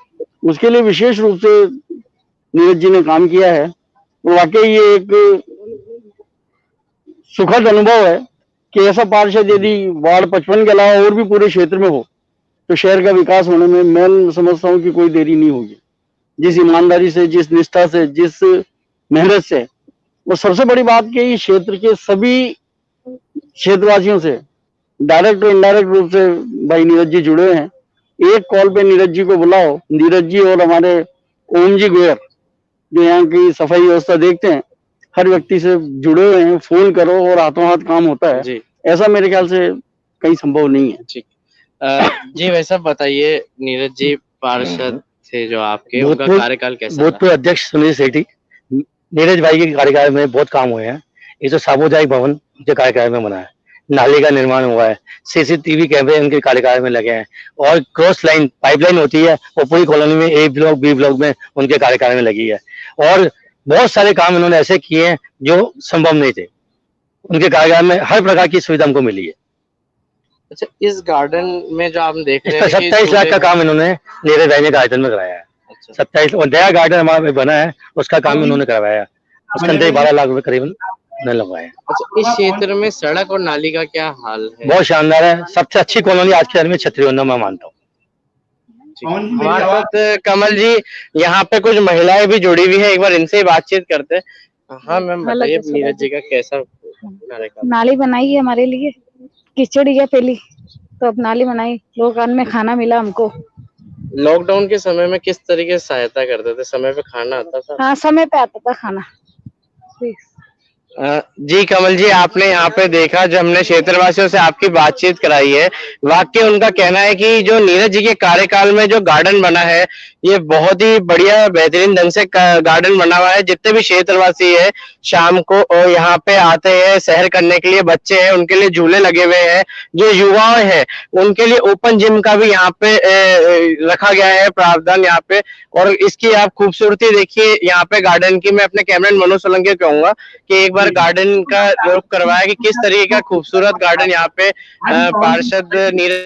उसके लिए विशेष रूप से नीरज जी ने काम किया है, और वाकई ये एक सुखद अनुभव है कि ऐसा पार्षद यदि वार्ड 55 के अलावा और भी पूरे क्षेत्र में हो तो शहर का विकास होने में मैं समझता हूँ कि कोई देरी नहीं होगी। जिस ईमानदारी से, जिस निष्ठा से, जिस मेहनत से, और सबसे बड़ी बात कि इस क्षेत्र के सभी क्षेत्रवासियों से डायरेक्ट और इनडायरेक्ट रूप से भाई नीरज जी जुड़े हैं। एक कॉल पे नीरज जी को बुलाओ, नीरज जी और हमारे ओम जी गोयर जो यहाँ की सफाई व्यवस्था देखते हैं, हर व्यक्ति से जुड़े हुए हैं, फोन करो और हाथों हाथ काम होता है जी। ऐसा मेरे ख्याल से कहीं संभव नहीं है। ठीक जी, वैसा बताइए नीरज जी पार्षद थे जो आपके, उनका कार्यकाल कैसा था? भूतपूर्व अध्यक्ष सुनील सेठी, नीरज भाई के कार्यकाल में बहुत काम हुए हैं। ये जो सामुदायिक भवन जो कार्यकाल में बना है, नाले का निर्माण हुआ है, सीसीटीवी कैमरे उनके कार्यकाल में लगे हैं, और क्रॉस लाइन पाइपलाइन होती है वो पूरी कॉलोनी में ए ब्लॉक बी ब्लॉक में उनके कार्यकाल में लगी है, और बहुत सारे काम इन्होंने ऐसे किए हैं जो संभव नहीं थे। उनके कार्यकाल में हर प्रकार की सुविधा हमको मिली है। अच्छा, इस गार्डन में जो आप देख रहे हैं 27 लाख का काम इन्होंने नीरज भाई ने गार्डन में कराया है। 27 नया गार्डन हमारा बना है, उसका काम इन्होंने करवाया, उसके अंदर 12 लाख रुपए करीबन लगवाए। अच्छा, इस क्षेत्र में सड़क और नाली का क्या हाल है? बहुत शानदार है, सबसे अच्छी कॉलोनी आज के दिन में छतरी योजना मैं मानता हूँ। हमारे साथ कमल जी, यहाँ पे कुछ महिलाएं भी जुड़ी हुई है, एक बार इनसे बातचीत करते हैं। हाँ मैम, बताइए नीरज जी का कैसा कार्यकाल? नाली बनाई है हमारे लिए, कीचड़ गया पहली, तो अब नाली बनाई, दुकान में खाना मिला हमको। लॉकडाउन के समय में किस तरीके से सहायता करते थे? समय पे खाना आता था? हाँ, समय पे आता था खाना। जी कमल जी, आपने यहाँ पे देखा, जब हमने क्षेत्रवासियों से आपकी बातचीत कराई है, वाकई उनका कहना है कि जो नीरज जी के कार्यकाल में जो गार्डन बना है ये बहुत ही बढ़िया बेहतरीन ढंग से गार्डन बना हुआ है। जितने भी क्षेत्रवासी है शाम को और यहाँ पे आते हैं सैर करने के लिए, बच्चे हैं उनके लिए झूले लगे हुए हैं, जो युवा हैं उनके लिए ओपन जिम का भी यहाँ पे रखा गया है प्रावधान यहाँ पे। और इसकी आप खूबसूरती देखिए यहाँ पे गार्डन की। मैं अपने कैमरामैन मनोज सोलंकी को कहूंगा कि एक बार गार्डन का रुख करवाया कि किस तरीके का खूबसूरत गार्डन यहाँ पे पार्षद नीरज।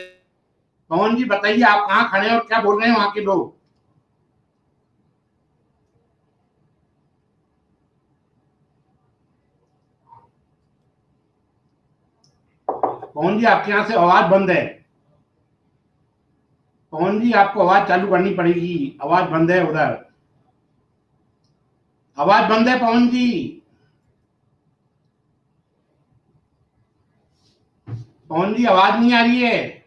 पवन जी बताइए, आप कहाँ खड़े हैं और क्या बोल रहे हैं वहाँ के लोग? पवन जी, आपके यहाँ से आवाज बंद है। पवन जी, आपको आवाज चालू करनी पड़ेगी, आवाज बंद है उधर, आवाज बंद है पवन जी। पवन जी, आवाज नहीं आ रही है।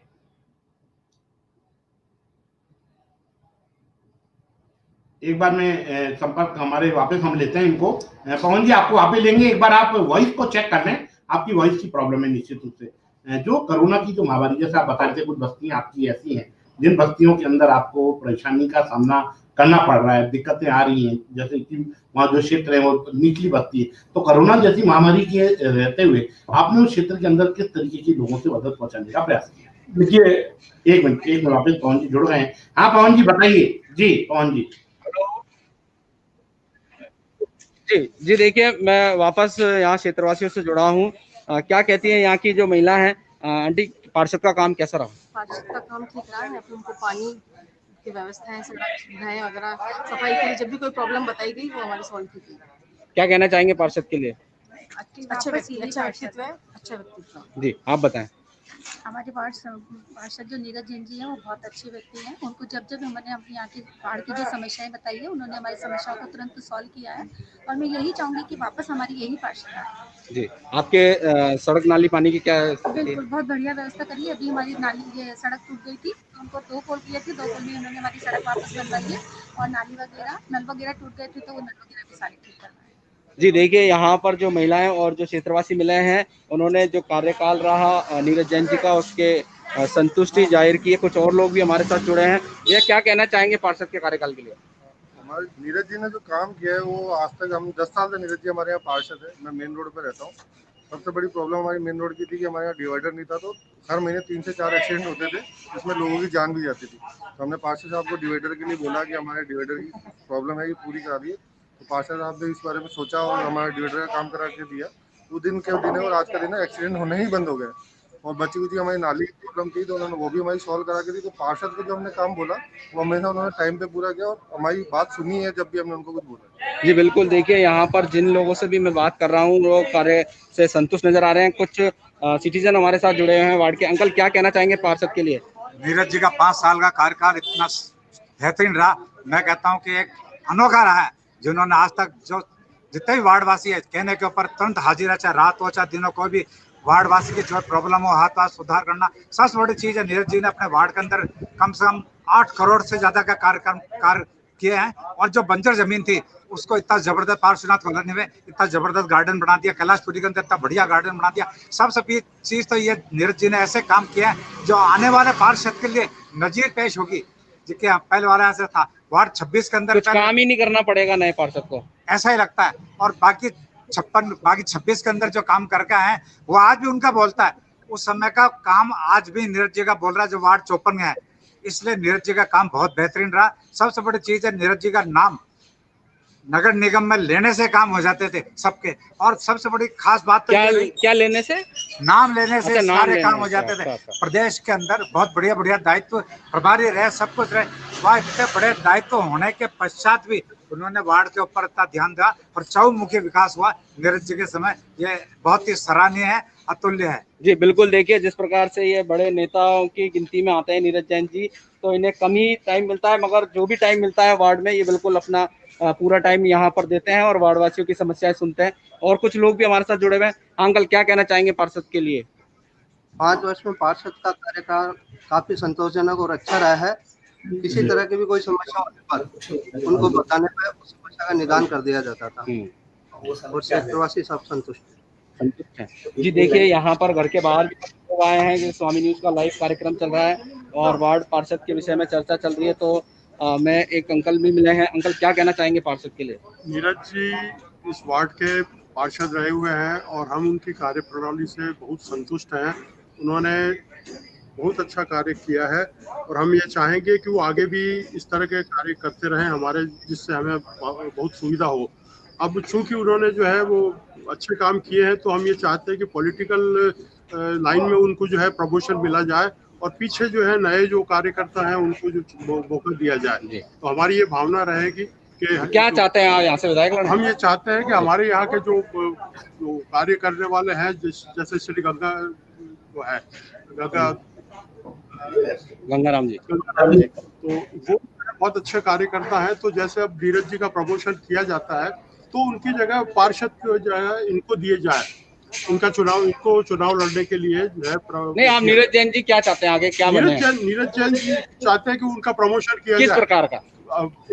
एक बार में संपर्क हमारे वापस हम लेते हैं इनको। पवन जी, आपको वापस लेंगे, एक बार आप वॉइस को चेक कर लें, आपकी वॉइस की प्रॉब्लम है निश्चित रूप से। जो कोरोना की जो महामारी, जैसे आप बता रहे थे, कुछ बस्तियां आपकी ऐसी हैं जिन बस्तियों के अंदर आपको परेशानी का सामना करना पड़ रहा है, दिक्कतें आ रही हैं, जैसे कि वहाँ जो क्षेत्र है वो निचली बस्ती है, तो कोरोना जैसी महामारी के रहते हुए आपने उस क्षेत्र के अंदर किस तरीके की लोगों से मदद पहुंचाने का प्रयास किया? देखिए, एक मिनट वापस पवन जी जुड़ गए हैं। हाँ पवन जी बताइए। जी पवन जी। जी देखिए, मैं वापस यहाँ क्षेत्रवासियों से जुड़ा हूँ। क्या कहती हैं यहाँ की जो महिला है? आंटी, पार्षद का काम कैसा रहा? पार्षद का काम ठीक रहा है। उनको पानी की व्यवस्थाएं, सड़क सुविधाएं वगैरह, सफाई के लिए जब भी कोई प्रॉब्लम बताई गई वो हमारी सॉल्व की गई। क्या कहना चाहेंगे पार्षद के लिए? अच्छा व्यक्तित्व है, अच्छा व्यक्तित्व। जी आप बताएं। हमारे पार्षद जो नीरज जैन जी हैं वो बहुत अच्छे व्यक्ति हैं। उनको जब जब हमने अपने यहाँ की बाढ़ की जो समस्याएं बताई है, उन्होंने हमारी समस्याओं को तुरंत सॉल्व किया है, और मैं यही चाहूंगी कि वापस हमारी यही पार्षद है। जी, आपके सड़क नाली पानी की क्या? बिल्कुल, बहुत बढ़िया व्यवस्था करी है। अभी हमारी नाली, ये सड़क टूट गई थी, उनको 2 पोल किए थे, 2 पोल में उन्होंने हमारी सड़क वापस बनवाई है, और नाली वगैरह, नल वगैरह टूट गए थे तो वो नल वगैरह भी सारे ठीक करवाए। जी देखिए, यहाँ पर जो महिलाएं और जो क्षेत्रवासी मिले हैं, उन्होंने जो कार्यकाल रहा नीरज जैन जी का, उसके संतुष्टि जाहिर की है। कुछ और लोग भी हमारे साथ जुड़े हैं। ये क्या कहना चाहेंगे पार्षद के कार्यकाल के लिए? हमारे नीरज जी ने जो काम किया है वो आज तक, हम 10 साल से नीरज जी हमारे यहाँ पार्षद है। मैं मेन रोड पे रहता हूँ। सबसे बड़ी प्रॉब्लम हमारी मेन रोड की थी कि हमारे यहाँ डिवाइडर नहीं था, तो हर महीने 3 से 4 एक्सीडेंट होते थे, जिसमें लोगों की जान भी जाती थी। तो हमने पार्षद साहब को डिवाइडर के लिए बोला कि हमारे डिवाइडर की प्रॉब्लम है, ये पूरी करा दी। तो पार्षद साहब ने इस बारे में सोचा और हमारे डिवाइडर का काम करा के दिया। वो दिन के दिन है और आज का दिन है, एक्सीडेंट होने ही बंद हो गए। और बची हुई थी हमारी नाली की प्रॉब्लम थी, तो उन्होंने वो भी हमारी सॉल्व करा के दी। तो पार्षद को जो हमने काम बोला वो हमेशा उन्होंने टाइम पे पूरा किया और हमारी बात सुनी है जब भी हमने उनको कुछ बोला। जी बिल्कुल, देखिए यहाँ पर जिन लोगों से भी मैं बात कर रहा हूँ वो कार्य से संतुष्ट नजर आ रहे हैं। कुछ सिटीजन हमारे साथ जुड़े हुए हैं वार्ड के। अंकल, क्या कहना चाहेंगे पार्षद के लिए? नीरज जी का 5 साल का कार्यकाल इतना बेहतरीन रहा, मैं कहता हूँ कि एक अनोखा रहा है। जिन्होंने आज तक जो जितने भी वार्डवासी है, कहने के ऊपर तुरंत हाजिर है, चाहे रात हो चाहे दिनों, कोई भी वार्डवासी की जो प्रॉब्लम हो, हाथ सुधार करना सबसे बड़ी चीज है। नीरज जी ने अपने वार्ड के अंदर कम से कम 8 करोड़ से ज्यादा का कार्य किए हैं। और जो बंजर जमीन थी उसको इतना जबरदस्त, पार्श्वनाथ कॉलोनी में इतना जबरदस्त गार्डन बना दिया, कैलाशपुरी के अंदर इतना बढ़िया गार्डन बना दिया। सबसे चीज तो ये नीरज जी ने ऐसे काम किया है जो आने वाले पार्षद के लिए नजीर पेश होगी। जिसके पहले वाला ऐसा था, वार्ड 26 के अंदर कुछ काम ही नहीं करना पड़ेगा नए पार्षद को, ऐसा ही लगता है। और बाकी 26 के अंदर जो काम करके आए हैं वो आज भी उनका बोलता है। उस समय का काम आज भी नीरज जी का बोल रहा है जो वार्ड 54 में है। इसलिए नीरज जी का काम बहुत बेहतरीन रहा। सबसे बड़ी चीज है, नीरज जी का नाम नगर निगम में लेने से काम हो जाते थे सबके। और सबसे बड़ी खास बात तो क्या लेने से? नाम लेने से सारे काम हो जाते थे। अच्छा। प्रदेश के अंदर बहुत बढ़िया बढ़िया दायित्व, प्रभारी रहे, सब कुछ रहे। वह इतने बड़े दायित्व होने के पश्चात भी उन्होंने वार्ड के ऊपर इतना ध्यान दिया और चहुमुखी विकास हुआ नीरज जी के समय। ये बहुत ही सराहनीय है, अतुल्य है। जी बिल्कुल, देखिए जिस प्रकार से ये बड़े नेताओं की गिनती में आते हैं नीरज जैन जी, तो इन्हें कम ही टाइम मिलता है, मगर जो भी टाइम मिलता है वार्ड में ये बिल्कुल अपना पूरा टाइम यहाँ पर देते हैं और वार्डवासियों की समस्याएं सुनते हैं। और कुछ लोग भी हमारे साथ जुड़े हुए हैं। अंकल, क्या कहना चाहेंगे पार्षद के लिए? 5 वर्ष में पार्षद का कार्यकाल काफी संतोषजनक और अच्छा रहा है। किसी तरह की भी कोई समस्या होने पर उनको बताने पर उस समस्या का निदान कर दिया जाता था और क्षेत्रवासी सब संतुष्ट है। जी देखिए, यहाँ पर घर के बाहर भी लोग आए हैं। स्वामी न्यूज का लाइव कार्यक्रम चल रहा है और वार्ड पार्षद के विषय में चर्चा चल रही है। तो मैं एक अंकल भी मिले हैं। अंकल, क्या कहना चाहेंगे पार्षद के लिए? नीरज जी इस वार्ड के पार्षद रहे हुए हैं और हम उनकी कार्यप्रणाली से बहुत संतुष्ट हैं। उन्होंने बहुत अच्छा कार्य किया है और हम ये चाहेंगे कि वो आगे भी इस तरह के कार्य करते रहें हमारे, जिससे हमें बहुत सुविधा हो। अब चूंकि उन्होंने जो है वो अच्छे काम किए हैं, तो हम ये चाहते हैं कि पॉलिटिकल लाइन में उनको जो है प्रमोशन मिला जाए और पीछे जो है नए जो कार्यकर्ता हैं उनको जो मौका दिया जाए। तो हमारी ये भावना रहेगी कि क्या चाहते हैं आप यहाँ से विधायक? हम ये चाहते हैं कि हमारे यहाँ के जो कार्य करने वाले हैं, जैसे श्री गंगाराम जी, तो वो बहुत अच्छे कार्यकर्ता हैं। तो जैसे अब नीरज जी का प्रमोशन किया जाता है तो उनकी जगह पार्षद जो है इनको दिए जाए, इनको चुनाव लड़ने के लिए जो है। नहीं, आप नीरज जैन जी क्या चाहते हैं आगे? क्या नीरज जैन जी चाहते हैं कि उनका प्रमोशन किया जाए। किस प्रकार का?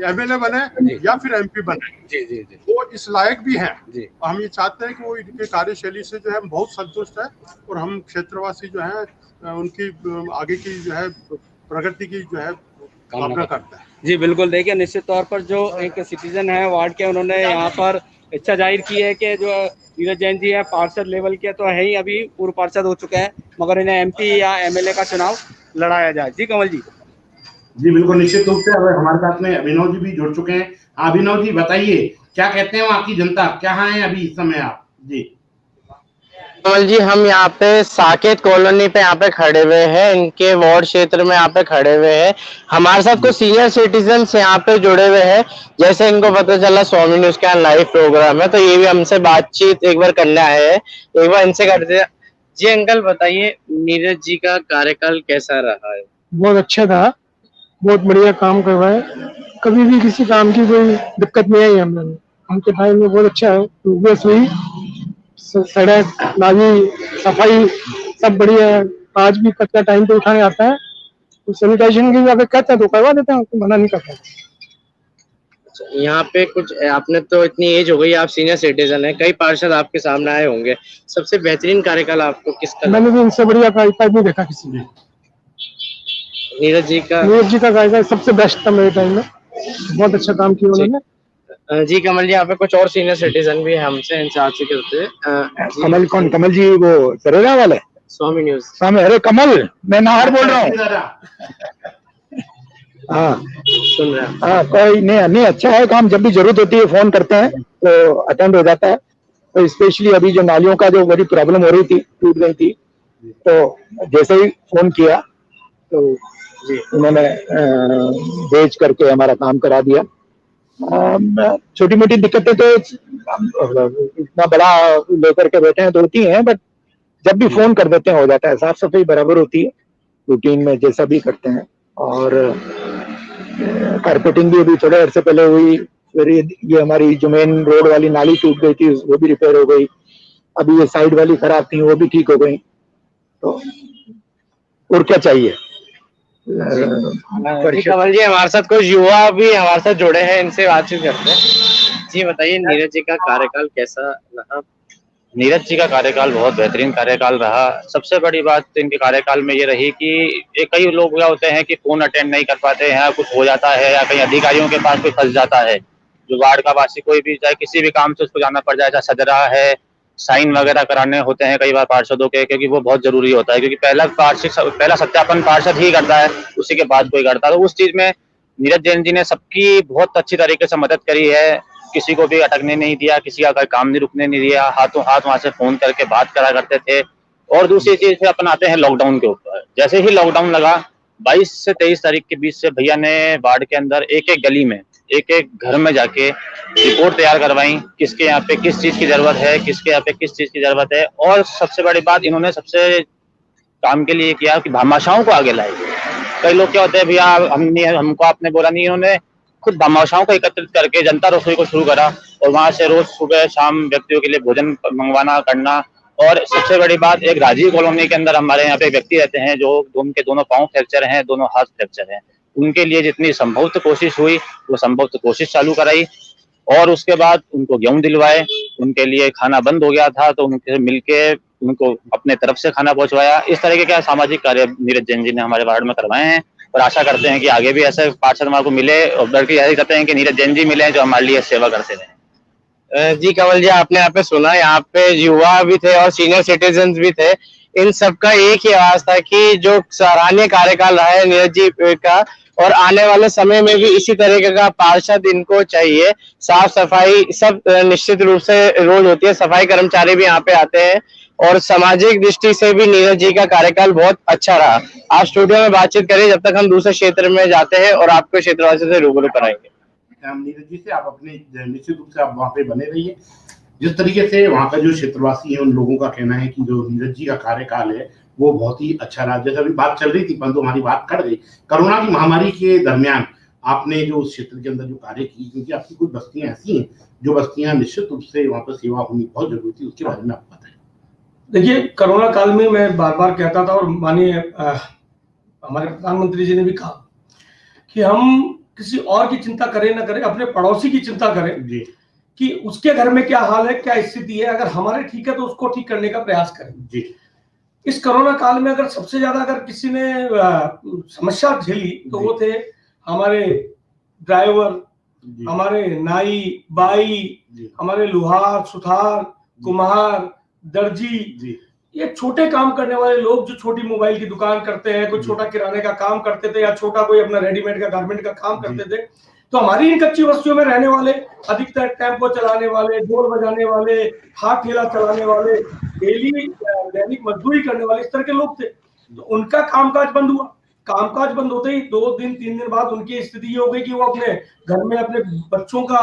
एमएलए बने या फिर एमपी बने। जी जी जी, वो इस लायक भी हैं। जी, हम ये चाहते हैं कि वो इनके कार्यशैली से जो है हम बहुत संतुष्ट है और हम क्षेत्रवासी जो है उनकी आगे की जो है प्रगति की जो है कामना करते हैं। जी बिल्कुल, देखिए निश्चित तौर पर जो एक सिटीजन है वार्ड के, उन्होंने यहाँ पर इच्छा जाहिर की है कि जो नीरज जैन जी है पार्षद लेवल के तो है ही, अभी पूर्व पार्षद हो चुके हैं, मगर इन्हें एमपी या एमएलए का चुनाव लड़ाया जाए। जी कमल जी। जी बिल्कुल, निश्चित रूप से। अब हमारे साथ में अभिनव जी भी जुड़ चुके हैं। अभिनव जी बताइए, क्या कहते हैं वहाँ की जनता, कहाँ है अभी इस समय आप? जी कमल जी, हम यहाँ पे साकेत कॉलोनी पे यहाँ पे खड़े हुए हैं, इनके वार्ड क्षेत्र में यहाँ पे खड़े हुए हैं। हमारे साथ कुछ सीनियर सिटीजन्स यहाँ पे जुड़े हुए हैं। जैसे इनको पता चला स्वामी न्यूज का लाइव प्रोग्राम है, तो ये भी हमसे बातचीत एक बार करने आए हैं। एक बार इनसे करते हैं। जी अंकल बताइए, नीरज जी का कार्यकाल कैसा रहा है? बहुत अच्छा था, बहुत बढ़िया काम करवाए। कभी भी किसी काम की कोई दिक्कत नहीं आई हम लोग, उनके टाइम में बहुत अच्छा है। प्रोग्रेस हुई, सड़क नाली सफाई सब बढ़िया है। आज भी कचरा टाइम पे उठाने आता है, तो सैनिटाइजेशन की अगर कहते हैं तो करवा देते हैं, मना नहीं करते। यहाँ पे कुछ, आपने तो इतनी एज हो गई, आप सीनियर सिटीजन हैं, कई पार्षद आपके सामने आए होंगे, सबसे बेहतरीन कार्यकाल आपको किसका? मैंने भी इनसे बढ़िया कार्यकाल नहीं देखा किसी ने। नीरज जी का कार्यकाल सबसे बेस्ट था मेरे टाइम में, बहुत अच्छा काम किया उन्होंने। जी कमल जी, यहाँ पे कुछ और सीनियर सिटीजन भी है हमसे, इनसे आपसे करते हैं। कमल कौन? कमल जी वो सरेरा वाले, स्वामी न्यूज। स्वामी, अरे कमल, मैं नाहर बोल रहा हूँ। हाँ सुन रहे हैं। हाँ, कोई नहीं, अच्छा है काम, जब भी जरूरत होती है फोन करते हैं तो अटेंड हो जाता है। तो स्पेशली अभी जो नालियों का जो बड़ी प्रॉब्लम हो रही थी, टूट गई थी, तो जैसे ही फोन किया तो उन्होंने भेज करके हमारा काम करा दिया। छोटी मोटी दिक्कतें तो इतना बड़ा लेकर के बैठे हैं तो होती हैं, बट जब भी फोन कर देते हैं हो जाता है। साफ सफाई बराबर होती है रूटीन में, जैसा भी करते हैं। और कारपेटिंग भी अभी थोड़े अर्से पहले हुई, फिर ये हमारी जो मेन रोड वाली नाली टूट गई थी वो भी रिपेयर हो गई, अभी ये साइड वाली खराब थी वो भी ठीक हो गई। तो और क्या चाहिए। कमल जी, हमारे साथ कुछ युवा भी हमारे साथ जुड़े हैं, इनसे बातचीत करते हैं। जी बताइए, नीरज जी का कार्यकाल कैसा रहा? नीरज जी का कार्यकाल बहुत बेहतरीन कार्यकाल रहा। सबसे बड़ी बात इनके कार्यकाल में ये रही कि कई लोग क्या होते हैं कि फोन अटेंड नहीं कर पाते हैं, कुछ हो जाता है या कहीं अधिकारियों के पास कोई फंस जाता है, जो वार्ड का वासी कोई भी चाहे किसी भी काम से उसको जाना पड़ जाए, चाहे सदरा है, साइन वगैरह कराने होते हैं कई बार पार्षदों के, क्योंकि वो बहुत जरूरी होता है, क्योंकि पहला सत्यापन पार्षद ही करता है, उसी के बाद कोई करता है। तो उस चीज में नीरज जैन जी ने सबकी बहुत अच्छी तरीके से मदद करी है, किसी को भी अटकने नहीं दिया, किसी का कोई काम नहीं रुकने नहीं दिया, हाथों हाथ वहां से फोन करके बात करा करते थे। और दूसरी चीज फिर अपनाते हैं लॉकडाउन के ऊपर। जैसे ही लॉकडाउन लगा 22 से 23 तारीख के बीच से भैया ने वार्ड के अंदर एक एक गली में, एक एक घर में जाके रिपोर्ट तैयार करवाई, किसके यहाँ पे किस चीज की जरूरत है, किसके यहाँ पे किस चीज की जरूरत है। और सबसे बड़ी बात इन्होंने सबसे काम के लिए किया कि भामाशाहों को आगे लाए। कई लोग क्या होते हैं, भैया हमको आपने बोला नहीं, इन्होंने खुद भामाशाहों को एकत्रित करके जनता रसोई को शुरू करा और वहां से रोज सुबह शाम व्यक्तियों के लिए भोजन मंगवाना करना। और सबसे बड़ी बात, एक राजीव कॉलोनी के अंदर हमारे यहाँ पे व्यक्ति रहते हैं जो उनके दोनों पांव फ्रैक्चर हैं, दोनों हाथ फ्रैक्चर हैं, उनके लिए जितनी संभव कोशिश हुई वो संभव कोशिश चालू कराई। और उसके बाद उनको गेहूं दिलवाए, उनके लिए खाना बंद हो गया था तो उनके मिलके उनको अपने तरफ से खाना पहुंचवाया। इस तरह के सामाजिक कार्य नीरज जैन जी ने हमारे वार्ड में करवाए हैं और आशा करते हैं कि आगे भी ऐसे पार्षद हमारे को मिले, और बल्कि यही कहते हैं कि नीरज जैन जी मिले जो हमारे लिए सेवा करते रहे। जी कमल जी, आपने यहाँ पे सुना, यहाँ पे युवा भी थे और सीनियर सिटीजन भी थे, इन सबका एक ही आवाज था कि जो सराहनीय कार्यकाल रहा है नीरज जी का, और आने वाले समय में भी इसी तरीके का पार्षद इनको चाहिए। साफ सफाई सब निश्चित रूप से रोज होती है, सफाई कर्मचारी भी यहाँ पे आते हैं, और सामाजिक दृष्टि से भी नीरज जी का कार्यकाल बहुत अच्छा रहा। आप स्टूडियो में बातचीत करिए जब तक हम दूसरे क्षेत्र में जाते हैं और आपको क्षेत्रवासियों से रूबरू कराएंगे। नीरज जी से आप अपने निश्चित रूप से आप वहाँ पे बने रहिए। जिस तरीके से वहाँ का जो क्षेत्रवासी है उन लोगों का कहना है कि जो नीरज जी का कार्यकाल है वो बहुत ही अच्छा रहा। जैसे अभी बात चल रही थी, परंतु हमारी बात कट गई, कोरोना की महामारी के दरमियान आपने जो उस क्षेत्र के अंदर जो कार्य की, क्योंकि आपकी कुछ बस्तियां ऐसी हैं जो बस्तियां निश्चित रूप से वहाँ पर सेवा होनी बहुत जरूरी थी, उसके बारे में आप बताएं। देखिए, कोरोना काल में मैं बार बार कहता था और माननीय हमारे प्रधानमंत्री जी ने भी कहा कि हम किसी और की चिंता करें ना करें, अपने पड़ोसी की चिंता करें जी, कि उसके घर में क्या हाल है, क्या स्थिति है, अगर हमारे ठीक है तो उसको ठीक करने का प्रयास करें जी। इस कोरोना काल में अगर सबसे ज्यादा अगर किसी ने समस्या झेली तो वो थे हमारे ड्राइवर, हमारे नाई बाई, हमारे लोहार सुथार कुम्हार दर्जी, ये छोटे काम करने वाले लोग जो छोटी मोबाइल की दुकान करते हैं, कोई छोटा किराने का काम करते थे या छोटा कोई अपना रेडीमेड का गारमेंट का काम करते थे। तो हमारी इन कच्ची बस्तियों में रहने वाले अधिकतर टेम्पो चलाने वाले, ढोल बजाने वाले, हाथ ठेला चलाने वाले, डेली दैनिक मजदूरी करने वाले, इस तरह के लोग थे। तो उनका कामकाज बंद हुआ। कामकाज बंद होते ही 2 दिन 3 दिन बाद उनकी स्थिति ये हो गई कि वो अपने घर में अपने बच्चों का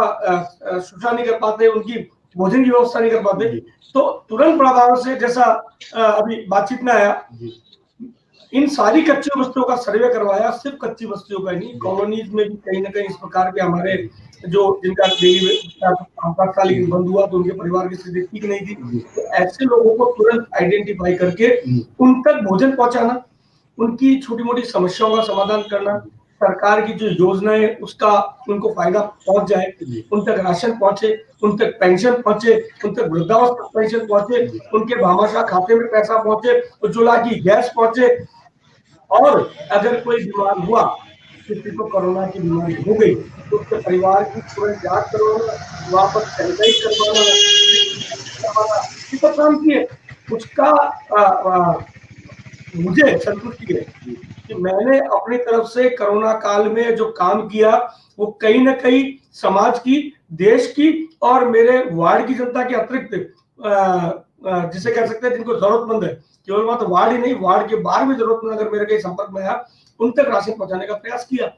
शुश्रूषा नहीं कर पाते, उनकी भोजन की व्यवस्था नहीं कर पाते। तो तुरंत प्रभाव से, जैसा अभी बातचीत में आया, इन सारी कच्ची बस्तियों का सर्वे करवाया। सिर्फ कच्ची बस्तियों का नहीं, कॉलोनीज में भी कहीं ना कहीं इस प्रकार के हमारे जो जिनका तात्कालिक बंद हुआ तो उनके परिवार की स्थिति ठीक नहीं थी, तो ऐसे लोगों को तुरंत आइडेंटिफाई करके उन तक भोजन पहुंचाना, उनकी छोटी मोटी समस्याओं का समाधान करना, सरकार की जो योजनाएं उसका उनको फायदा पहुंच जाए, उन तक राशन पहुंचे, उन तक पेंशन पहुंचे, उन तक वृद्धावस्था पेंशन पहुंचे, उनके भामाशाह खाते में पैसा पहुंचे, उज्ज्वला की गैस पहुंचे। और अगर कोई बीमार हुआ, किसी को कोरोना की बीमारी हो गई, तो उसके परिवार की तुरंत जांच करवाना, वहां पर सैनिटाइज करवाना, ये सब काम किए। उसका मुझे संतुष्टि है कि मैंने अपनी तरफ से कोरोना काल में जो काम किया वो कहीं ना कहीं समाज की, देश की और मेरे वार्ड की जनता के अतिरिक्त जिसे कह सकते हैं जिनको जरूरतमंद है, केवल वहां तो वार्ड ही नहीं, वार्ड के बाहर भी जरूरतमंद अगर मेरे के संपर्क में आया, उन तक राशन पहुंचाने का प्रयास किया।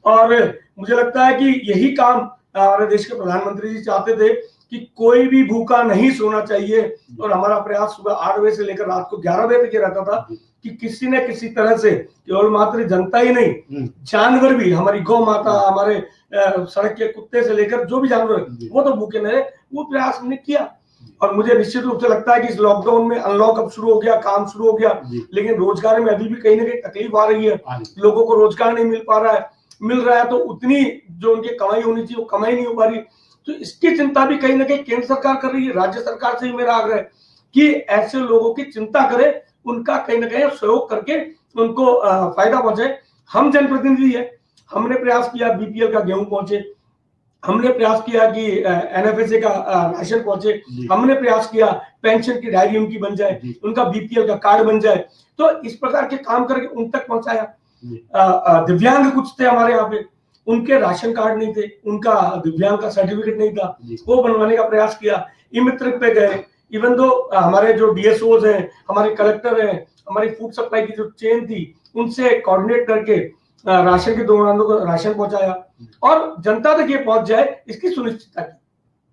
और मुझे लगता है कि यही काम हमारे देश के प्रधानमंत्री जी चाहते थे कि कोई भी भूखा नहीं सोना चाहिए। और हमारा प्रयास सुबह 8 बजे से लेकर रात को 11 बजे तक ये रहता था कि किसी न किसी तरह से, केवल मात्र जनता ही नहीं, जानवर भी, हमारी गौ माता, हमारे सड़क के कुत्ते से लेकर जो भी जानवर वो तो भूखे न रहे, वो प्रयास हमने किया। और मुझे निश्चित रूप से लगता है कि इस लॉकडाउन में अनलॉक अब शुरू हो गया, काम शुरू हो गया, लेकिन रोजगार में अभी भी कहीं ना कहीं तकलीफ आ रही है, लोगों को रोजगार नहीं मिल पा रहा है, मिल रहा है तो उतनी जो उनकी कमाई होनी चाहिए वो कमाई नहीं हो पा रही। तो इसकी चिंता भी कहीं ना कहीं केंद्र सरकार कर रही है। राज्य सरकार से ही मेरा आग्रह है कि ऐसे लोगों की चिंता करे, उनका कहीं ना कहीं सहयोग करके उनको फायदा पहुंचे। हम जनप्रतिनिधि है, हमने प्रयास किया बीपीएल का गेहूं पहुंचे, हमने प्रयास किया कि एनएफएसए का राशन पहुंचे, हमने प्रयास किया पेंशन की डायरी उनकी बन जाए, उनका बीपीएल का कार्ड बन जाए। तो इस प्रकार के काम करके उन तक पहुंचाया। दिव्यांग कुछ थे हमारे यहाँ पे, उनके राशन कार्ड नहीं थे, उनका दिव्यांग का सर्टिफिकेट नहीं था, वो बनवाने का प्रयास किया। ई मित्र पे गए, इवन दो हमारे जो डीएसओज हैं, हमारे कलेक्टर हैं, हमारी फूड सप्लाई की जो चेन थी, उनसे कोऑर्डिनेट करके राशन के दुकानों को राशन पहुंचाया और जनता तक ये पहुंच जाए इसकी सुनिश्चितता की।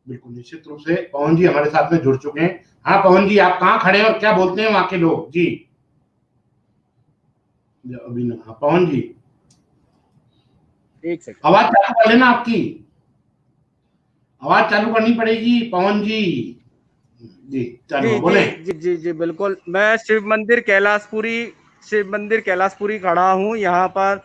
बिल्कुल, निश्चित रूप से पवन जी हमारे साथ में जुड़ चुके हैं। हाँ पवन जी, आप कहाँ खड़े हैं और क्या बोलते हैं वहां के लोग? जी अभी ना, हाँ पवन जी एक सेकंड, आवाज चालू कर लेना, आपकी आवाज चालू करनी पड़ेगी पवन जी। जी चालू बोले। जी बिल्कुल। मैं शिव मंदिर कैलाशपुरी खड़ा हूँ। यहाँ पर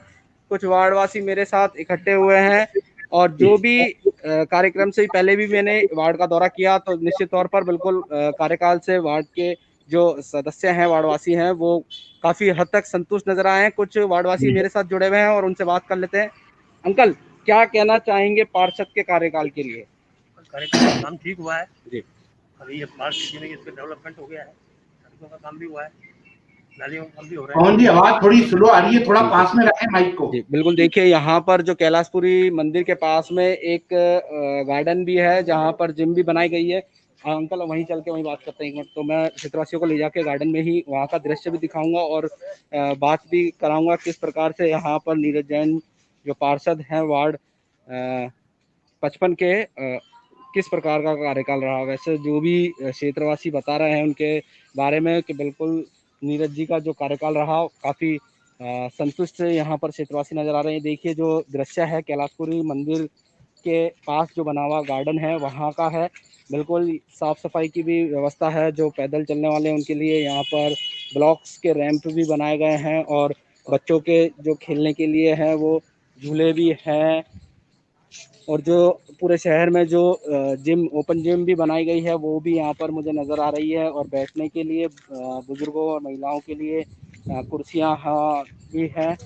कुछ वार्डवासी मेरे साथ इकट्ठे हुए हैं और जो भी कार्यक्रम से पहले भी मैंने वार्ड का दौरा किया, तो निश्चित तौर पर बिल्कुल कार्यकाल से वार्ड के जो सदस्य हैं, वार्डवासी हैं, वो काफी हद तक संतुष्ट नजर आए हैं। कुछ वार्डवासी मेरे साथ जुड़े हुए हैं और उनसे बात कर लेते हैं। अंकल, क्या कहना चाहेंगे पार्षद के कार्यकाल के लिए? कार्यकाल का काम ठीक हुआ है जी। अभी ये स्मार्ट सिटी में इसका डेवलपमेंट हो गया है, सड़कों का काम भी हुआ है, नालियों का काम भी हो रहा है। पवन जी आवाज थोड़ी स्लो आ रही है, थोड़ा पास में रखें माइक को। जी बिल्कुल। देखिए यहाँ पर जो कैलाशपुरी मंदिर के पास में एक गार्डन भी है जहाँ पर जिम भी बनाई गई है। अंकल वहीं चल के वहीं बात करते हैं एक मिनट। तो मैं क्षेत्रवासियों को ले जाके गार्डन में ही वहाँ का दृश्य भी दिखाऊंगा और बात भी कराऊंगा किस प्रकार से यहाँ पर नीरज जैन जो पार्षद हैं वार्ड 55 के किस प्रकार का कार्यकाल रहा। वैसे जो भी क्षेत्रवासी बता रहे हैं उनके बारे में कि बिल्कुल नीरज जी का जो कार्यकाल रहा काफ़ी संतुष्ट यहाँ पर क्षेत्रवासी नज़र आ रहे हैं। देखिए जो दृश्य है कैलाशपुरी मंदिर के पास जो बना हुआ गार्डन है वहाँ का है। बिल्कुल साफ़ सफाई की भी व्यवस्था है। जो पैदल चलने वाले हैं उनके लिए यहाँ पर ब्लॉक्स के रैंप भी बनाए गए हैं और बच्चों के जो खेलने के लिए है वो झूले भी हैं। और जो पूरे शहर में जो जिम, ओपन जिम भी बनाई गई है वो भी यहाँ पर मुझे नज़र आ रही है। और बैठने के लिए बुजुर्गों और महिलाओं के लिए कुर्सियाँ भी हैं,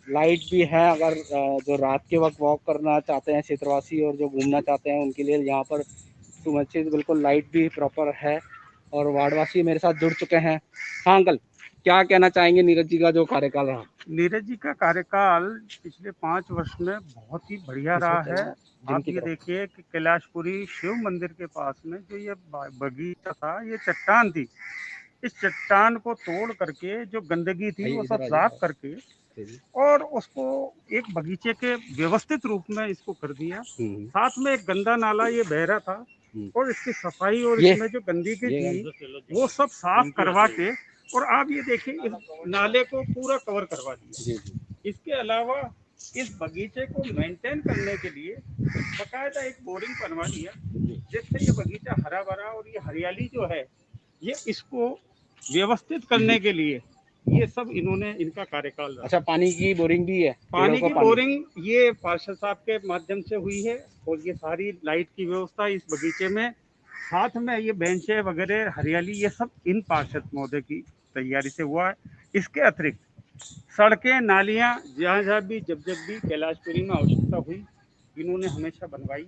लाइट भी है। अगर जो रात के वक्त वॉक करना चाहते हैं क्षेत्रवासी और जो घूमना चाहते हैं उनके लिए यहाँ पर सुनिश्चित बिल्कुल लाइट भी प्रॉपर है। और वार्डवासी मेरे साथ जुड़ चुके हैं। हाँ अंकल, क्या कहना चाहेंगे नीरज जी का जो कार्यकाल रहा? नीरज जी का कार्यकाल पिछले 5 वर्ष में बहुत ही बढ़िया रहा है। आप ये देखिए कि कैलाशपुरी शिव मंदिर के पास में जो ये बगीचा था, ये चट्टान थी, इस चट्टान को तोड़ करके जो गंदगी थी वो सब साफ करके और उसको एक बगीचे के व्यवस्थित रूप में इसको कर दिया। साथ में एक गंदा नाला ये बह रहा था और इसकी सफाई और इसमें जो गंदगी थी वो सब साफ करवा के, और आप ये देखिए इस नाले को पूरा कवर करवा दिया। इसके अलावा इस बगीचे को मेंटेन करने के लिए बकायदा एक बोरिंग बनवा दिया जिससे ये बगीचा हरा भरा और ये हरियाली जो है ये इसको व्यवस्थित करने के लिए ये सब इन्होंने इनका कार्यकाल रहा। अच्छा, पानी की बोरिंग भी है? पानी की बोरिंग ये पार्षद साहब के माध्यम से हुई है, और ये सारी लाइट की व्यवस्था इस बगीचे में, साथ में ये बेंचें वगैरह हरियाली, ये सब इन पार्षद महोदय की तैयारी से हुआ है। इसके अतिरिक्त सड़कें नालियां जहाँ जहाँ भी जब भी कैलाशपुरी में आवश्यकता हुई इन्होंने हमेशा बनवाई,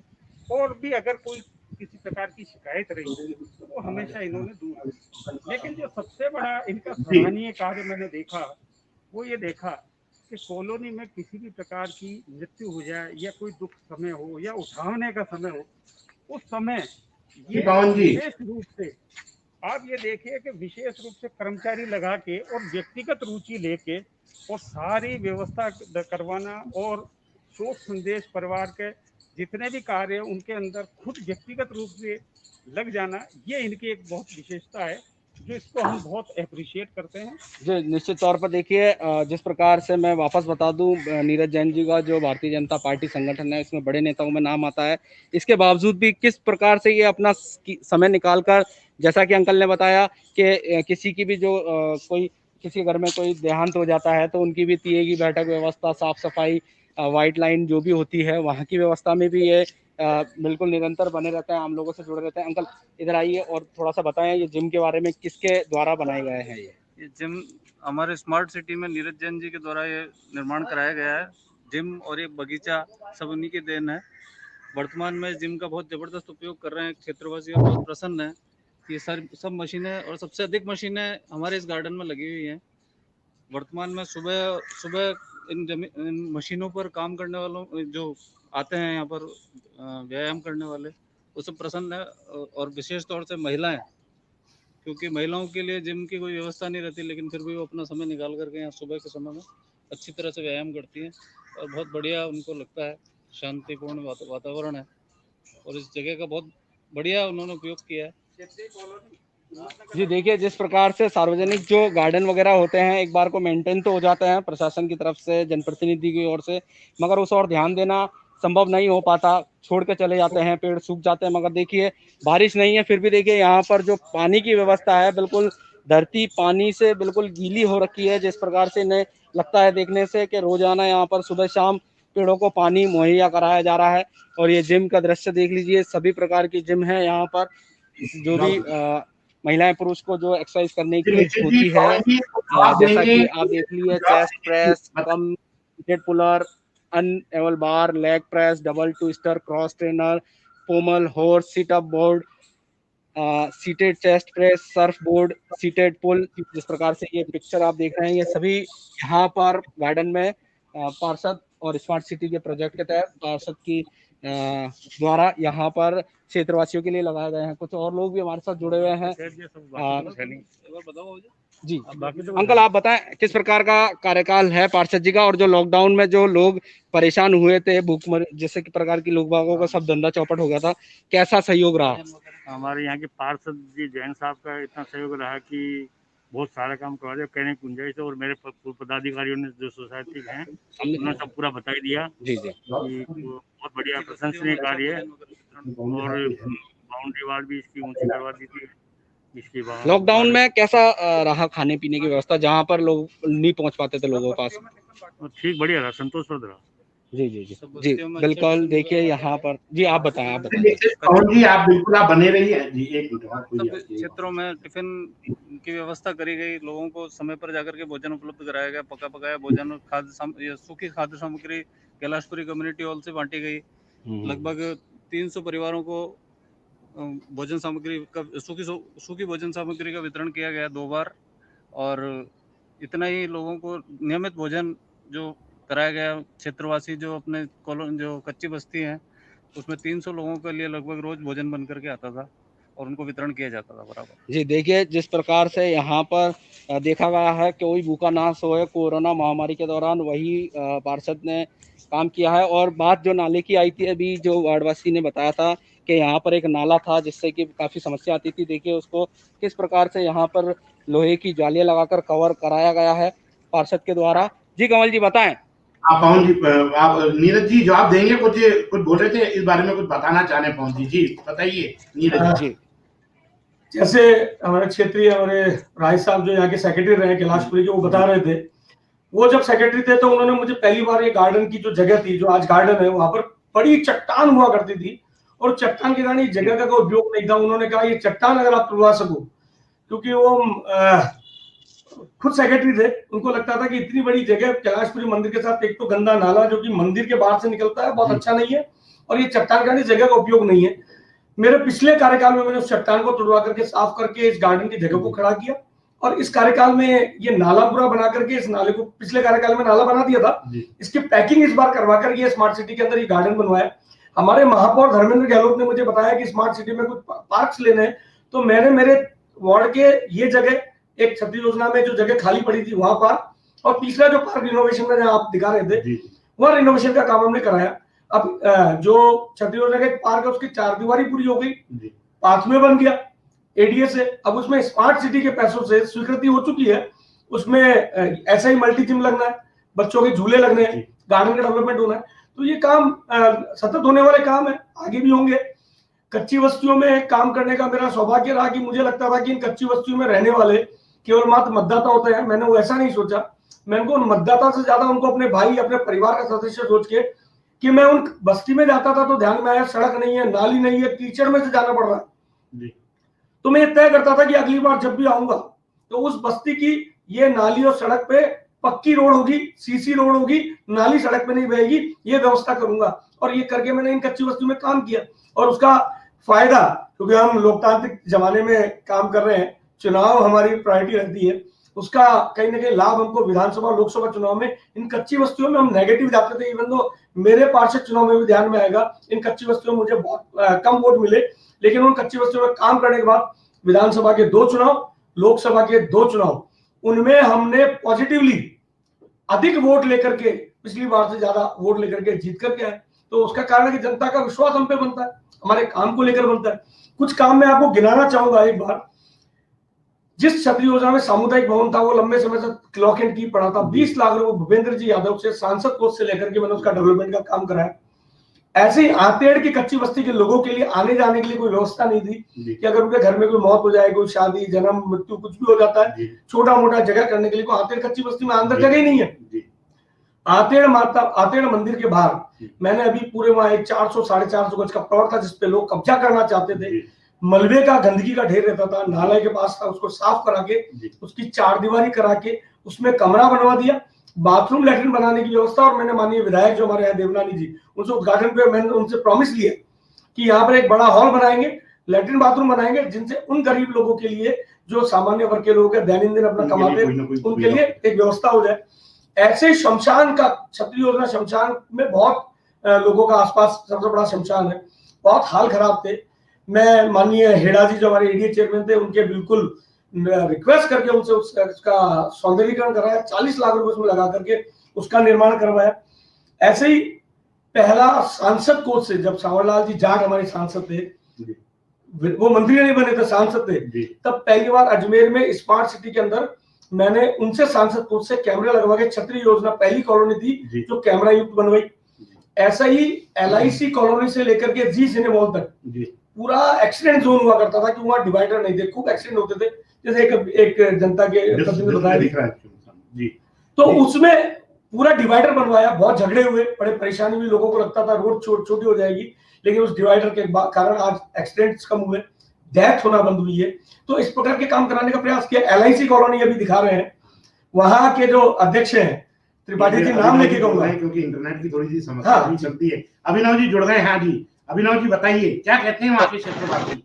और भी अगर कोई किसी प्रकार की शिकायत रही तो वो हमेशा इन्होंने दूर की। लेकिन जो सबसे बड़ा इनका सराहनीय कार्य मैंने देखा वो ये देखा कि कॉलोनी में किसी भी प्रकार की मृत्यु हो जाए या कोई दुख समय हो या उठाने का समय हो, उस समय ये विशेष रूप से आप ये देखिए कि विशेष रूप से कर्मचारी लगा के और व्यक्तिगत रुचि लेके और सारी व्यवस्था करवाना और शोक संदेश परिवार के जितने भी कार्य उनके अंदर खुद व्यक्तिगत रूप से लग जाना, ये इनकी एक बहुत विशेषता है जो इसको हम बहुत अप्रिशिएट करते हैं। जो निश्चित तौर पर देखिए, जिस प्रकार से मैं वापस बता दूं, नीरज जैन जी का जो भारतीय जनता पार्टी संगठन है इसमें बड़े नेताओं में नाम आता है, इसके बावजूद भी किस प्रकार से ये अपना समय निकालकर, जैसा कि अंकल ने बताया कि किसी की भी जो कोई किसी घर में कोई देहांत हो जाता है तो उनकी भी टीए की बैठक व्यवस्था, साफ सफाई, वाइट लाइन जो भी होती है वहाँ की व्यवस्था में भी ये बिल्कुल निरंतर बने रहते हैं, आम लोगों से जुड़े रहते हैं। अंकल इधर आइए और थोड़ा सा बताएं ये जिम के बारे में, किसके द्वारा बनाए गए हैं? ये जिम हमारे स्मार्ट सिटी में नीरज जैन जी के द्वारा ये निर्माण कराया गया है। जिम और ये बगीचा सब उन्हीं के देन है। वर्तमान में जिम का बहुत जबरदस्त उपयोग कर रहे हैं क्षेत्रवासी और बहुत प्रसन्न है। ये सब मशीनें और सबसे अधिक मशीनें हमारे इस गार्डन में लगी हुई हैं। वर्तमान में सुबह इन मशीनों पर काम करने वालों जो आते हैं यहाँ पर व्यायाम करने वाले, वो सब प्रसन्न है, और विशेष तौर से महिलाएं, क्योंकि महिलाओं के लिए जिम की कोई व्यवस्था नहीं रहती, लेकिन फिर भी वो अपना समय निकाल करके यहाँ सुबह के समय में अच्छी तरह से व्यायाम करती हैं और बहुत बढ़िया उनको लगता है। शांतिपूर्ण वातावरण है और इस जगह का बहुत बढ़िया उन्होंने उपयोग किया है। जी देखिए, जिस प्रकार से सार्वजनिक जो गार्डन वगैरह होते हैं एक बार को मेंटेन तो हो जाते हैं प्रशासन की तरफ से, जनप्रतिनिधि की ओर से, मगर उस और ध्यान देना संभव नहीं हो पाता, छोड़ के चले जाते हैं, पेड़ सूख जाते हैं। मगर देखिए बारिश नहीं है फिर भी देखिए यहाँ पर जो पानी की व्यवस्था है, बिल्कुल धरती पानी से बिल्कुल गीली हो रखी है। जिस प्रकार से इन्हें लगता है देखने से कि रोजाना यहाँ पर सुबह शाम पेड़ों को पानी मुहैया कराया जा रहा है। और ये जिम का दृश्य देख लीजिए, सभी प्रकार की जिम है यहाँ पर, जो भी महिलाएं पुरुष को जो एक्सरसाइज करने की होती है, जैसा कि आप देख लीजिए, चेस्ट प्रेस, कम पुलर, अनएबल bar, leg press, double twister, cross trainer, pommel, horse, sit up board, seated chest press, surf board, seated pull. जिस प्रकार से ये पिक्चर आप देख रहे हैं, ये सभी यहाँ पर गार्डन में पार्षद और स्मार्ट सिटी के प्रोजेक्ट के तहत पार्षद की द्वारा यहाँ पर क्षेत्रवासियों के लिए लगाए गए हैं। कुछ और लोग भी हमारे साथ जुड़े हुए हैं। जी अंकल, आप बताएं किस प्रकार का कार्यकाल है पार्षद जी का, और जो लॉकडाउन में जो लोग परेशान हुए थे, भूखमरी जैसे कि प्रकार की लोग बागों का सब धंधा चौपट हो गया था, कैसा सहयोग रहा? हमारे यहाँ के पार्षद जी जैन साहब का इतना सहयोग रहा कि बहुत सारा काम करवा दिया, कहने की गुंजाइश है। और मेरे पदाधिकारियों ने जो सोसाइटी है उन्होंने सब पूरा बता दिया। जी जी, बहुत बढ़िया प्रशंसनीय कार्य है। और बाउंड्री वाल भी इसकी ऊंची करवा दी थी। इसके बाद लॉकडाउन में कैसा रहा खाने पीने की व्यवस्था, जहाँ पर लोग नहीं पहुँच पाते थे लोगों के पास? ठीक, बढ़िया रहा, संतोषप्रद रहा। जी जी जी जी बिल्कुल। देखिए यहाँ पर जी, आप बताएं। आप बिल्कुल आप बने रहिए जी। एक मिनट, क्षेत्रों में टिफिन की व्यवस्था करी गई, लोगों को समय पर जाकर के भोजन उपलब्ध कराया गया, पका पकाया भोजन, सूखी खाद्य सामग्री कैलाशपुरी कम्युनिटी हॉल से बांटी गई। लगभग 300 परिवारों को भोजन सामग्री का सूखी भोजन सामग्री का वितरण किया गया 2 बार। और इतना ही लोगों को नियमित भोजन जो कराया गया। क्षेत्रवासी जो अपने कॉलोनी जो कच्ची बस्ती है उसमें 300 लोगों के लिए लगभग रोज भोजन बन करके आता था और उनको वितरण किया जाता था बराबर। जी देखिए, जिस प्रकार से यहाँ पर देखा गया है कि कोई भूखा ना सोए कोरोना महामारी के दौरान, वही पार्षद ने काम किया है। और बात जो नाले की आई थी, अभी जो वार्डवासी ने बताया था कि यहाँ पर एक नाला था जिससे कि काफ़ी समस्या आती थी। देखिए उसको किस प्रकार से यहाँ पर लोहे की जालियाँ लगाकर कवर कराया गया है पार्षद के द्वारा। जी कमल जी बताएं। आप पवन जी, आप नीरज जी जवाब देंगे? कुछ बोल रहे थे इस बारे में, कुछ बताना चाह रहे हैं पवन जी? जी बताइए नीरज जी। जैसे हमारे क्षेत्रीय हमारे राय साहब जो यहाँ के सेक्रेटरी रहे कैलाशपुरी के, वो बता रहे थे, वो जब सेक्रेटरी थे तो उन्होंने मुझे पहली बार ये गार्डन की जो जगह थी, जो आज गार्डन है, वहां पर बड़ी चट्टान हुआ करती थी और चट्टान के कारण ये जगह का कोई उपयोग नहीं था। उन्होंने कहा ये चट्टान अगर आप तुड़वा सको, क्योंकि वो खुद सेक्रेटरी थे, उनको लगता था कि इतनी बड़ी जगह कैलाशपुरी मंदिर के साथ एक तो गंदा नाला जो कि मंदिर के बाहर से निकलता है, बहुत अच्छा नहीं है, और ये चट्टान का जगह का उपयोग नहीं है। मेरे पिछले कार्यकाल में मैंने उस चट्टान को तुड़वा करके साफ करके इस गार्डन की जगह को खड़ा किया, और इस कार्यकाल में ये नाला पूरा बना करके, इस नाले को पिछले कार्यकाल में नाला बना दिया था, इसकी पैकिंग इस बार करवा कर ये स्मार्ट सिटी के अंदर ये गार्डन बनवाया। हमारे महापौर धर्मेंद्र गहलोत ने मुझे बताया कि स्मार्ट सिटी में कुछ पार्क्स लेने हैं, तो मैंने मेरे वार्ड के ये जगह, एक छतरी योजना में जो जगह खाली पड़ी थी वहां पार्क, और तीसरा जो पार्क रिनोवेशन में आप दिखा रहे थे, वह रिनोवेशन का काम हमने कराया। अब जो छतरी योजना का एक पार्क है उसकी 4 दीवारी पूरी हो गई, पाथवे बन गया एडीए से, अब उसमें स्मार्ट सिटी के पैसों से स्वीकृति हो चुकी है, उसमें ऐसा ही मल्टी जिम लगना है, बच्चों के झूले लगने हैं, गार्डन का डेवलपमेंट होना है, तो ये काम सतत होने वाले काम है, आगे भी होंगे। कच्ची बस्तियों में काम करने का मेरा सौभाग्य रहा कि मुझे लगता था कि इन कच्ची बस्तियों में रहने वाले केवल मात्र मतदाता होते हैं, मैंने वो ऐसा नहीं सोचा। मैं उनको मतदाता से ज्यादा उनको अपने भाई, अपने परिवार का सदस्य सोच के कि मैं उन बस्ती में जाता था तो ध्यान में आया सड़क नहीं है, नाली नहीं है, कीचड़ में से जाना पड़ रहा है, तो मैं तय करता था कि अगली बार जब भी आऊंगा तो उस बस्ती की ये नाली और सड़क पे पक्की रोड होगी, सीसी रोड होगी, नाली सड़क पे नहीं बहेगी, ये व्यवस्था करूंगा। और ये करके मैंने इन कच्ची बस्तियों में काम किया, और उसका फायदा, क्योंकि हम लोकतांत्रिक जमाने में काम कर रहे हैं, चुनाव हमारी प्रायोरिटी रहती है, उसका कहीं ना कहीं लाभ हमको विधानसभा लोकसभा चुनाव में इन कच्ची बस्तियों में हम नेगेटिव जाते थे। इवन दो मेरे पार्षद चुनाव में भी ध्यान में आएगा, इन कच्ची बस्तियों में मुझे बहुत कम वोट मिले, लेकिन उन कच्ची बस्तियों में काम करने के बाद विधानसभा के 2 चुनाव, लोकसभा के 2 चुनाव, उनमें हमने पॉजिटिवली अधिक वोट लेकर के, पिछली बार से ज्यादा वोट लेकर के जीत करके आए। तो उसका कारण है कि जनता का विश्वास हम पे बनता है, हमारे काम को लेकर बनता है। कुछ काम मैं आपको गिनाना चाहूंगा। एक बार जिस छतरी योजना में सामुदायिक भवन था, वो लंबे समय से क्लॉक एंड की पड़ा था, 20 लाख रुपए भूपेंद्र जी यादव से सांसद कोष से लेकर के मैंने उसका डेवलपमेंट का काम कराया। ऐसे ही आतेड़ की कच्ची बस्ती के लोगों के लिए आने जाने के लिए कोई व्यवस्था नहीं थी कि अगर उनके घर में कोई मौत हो जाए, कोई शादी, जन्म, मृत्यु कुछ भी हो जाता है, छोटा मोटा जगह करने के लिए कोई आतेड़ कच्ची बस्ती में अंदर जगह ही नहीं है। आतेड़ मंदिर के बाहर मैंने अभी पूरे वहां एक 400-450 गज का प्लॉट था जिसपे लोग कब्जा करना चाहते थे, मलबे का, गंदगी का ढेर रहता था, नाले के पास था, उसको साफ करा के, उसकी 4 दीवारी करा के उसमें कमरा बनवा दिया, बाथरूम लैट्रिन बनाने की व्यवस्था। और मैंने माननीय विधायक जो हमारे यहाँ देवनानी जी, उनसे उद्घाटन पे मैंने उनसे प्रॉमिस लिया कि यहाँ पर एक बड़ा हॉल बनाएंगे, लैट्रिन बाथरूम बनाएंगे, जिनसे उन गरीब लोगों के लिए, जो सामान्य वर्ग के लोग हैं, दैनिक अपना कमाते, उनके लिए एक व्यवस्था हो जाए। ऐसे शमशान का, छतरी योजना शमशान में बहुत लोगों का आसपास सबसे बड़ा शमशान है, बहुत हाल खराब थे। मैं माननीय हेड़ा जी जो हमारे एडीए चेयरमैन थे, उनके बिल्कुल रिक्वेस्ट करके उनसे उसका सौंदर्यीकरण कराया, 40 लाख रुपए उसमें लगा करके उसका निर्माण करवाया। ऐसे ही पहला सांसद कोष से, जब सांवरलाल जी जाट हमारे सांसद थे, वो मंत्री नहीं बने थे, सांसद थे, तब पहली बार अजमेर में स्मार्ट सिटी के अंदर मैंने उनसे सांसद कोष से कैमरे लगवा के, छतरी योजना पहली कॉलोनी थी जो कैमरा युक्त बनवाई। ऐसा ही LIC कॉलोनी से लेकर के जी सिनेमॉल तक पूरा एक्सीडेंट जोन हुआ करता था कि वहां डिवाइडर नहीं थे, खूब एक्सीडेंट होते थे, जैसे एक जनता के प्रतिनिधि बताया जी, तो उसमें पूरा डिवाइडर बनवाया। बहुत झगड़े हुए, बड़े परेशानी हुई, लोगों को लगता था रोड छोटी हो जाएगी, लेकिन उस डिवाइडर के कारण आज एक्सीडेंट्स कम हुए, डेथ होना बंद हुई है। तो इस प्रकार के काम कराने का प्रयास किया। LIC कॉलोनी अभी दिखा रहे हैं, वहां के जो अध्यक्ष हैं त्रिपाठी जी, नाम लेके कहूंगा क्योंकि इंटरनेट की थोड़ी सी समस्या चलती है। अभिनव जी जुड़ गए। हाँ जी अभिनव जी बताइए, क्या कहते हैं वहाँ के क्षेत्रवासी?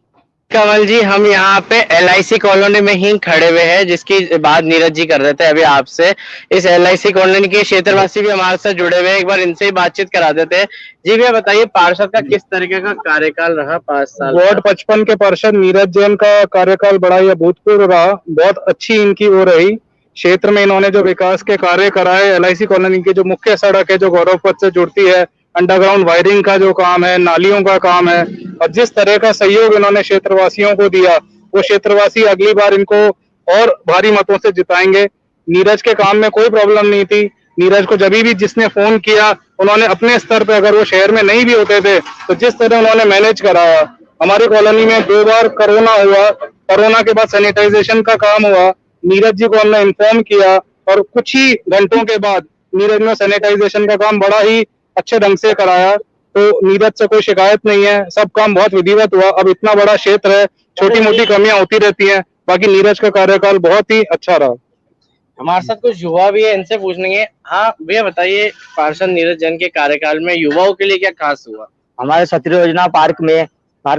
कमल जी, हम यहाँ पे LIC कॉलोनी में ही खड़े हुए हैं, जिसकी बात नीरज जी कर रहे थे अभी आपसे। इस LIC कॉलोनी के क्षेत्रवासी भी हमारे साथ जुड़े हुए हैं, एक बार इनसे ही बातचीत करा देते हैं। जी भैया बताइए, पार्षद का किस तरीके का कार्यकाल रहा 5 साल? वार्ड 55 के पार्षद नीरज जैन का कार्यकाल बड़ा ही अभूतपूर्व रहा, बहुत अच्छी इनकी वो रही। क्षेत्र में इन्होंने जो विकास के कार्य कराए, LIC कॉलोनी की जो मुख्य सड़क है जो गौरव पथ से जुड़ती है, अंडरग्राउंड वायरिंग का जो काम है, नालियों का काम है, और जिस तरह का सहयोग इन्होंने क्षेत्रवासियों को दिया, वो क्षेत्रवासी अगली बार इनको और भारी मतों से जिताएंगे। नीरज के काम में कोई प्रॉब्लम नहीं थी। नीरज को जब भी जिसने फोन किया, उन्होंने अपने स्तर पे, अगर वो शहर में नहीं भी होते थे, तो जिस तरह उन्होंने मैनेज कराया। हमारी कॉलोनी में 2 बार कोरोना हुआ, कोरोना के बाद सैनिटाइजेशन का काम हुआ, नीरज जी को हमने इन्फॉर्म किया और कुछ ही घंटों के बाद नीरज ने सैनिटाइजेशन का काम बड़ा ही अच्छे ढंग से कराया। तो नीरज से कोई शिकायत नहीं है, सब काम बहुत विधिवत हुआ। अब इतना बड़ा क्षेत्र है, छोटी मोटी कमियां होती रहती हैं, बाकी नीरज का कार्यकाल बहुत ही अच्छा रहा। हमारे साथ कुछ युवा भी है, इनसे पूछेंगे। हाँ भैया बताइए, पार्षद नीरज जैन के कार्यकाल में युवाओं के लिए क्या खास हुआ? हमारे क्षत्रिय योजना पार्क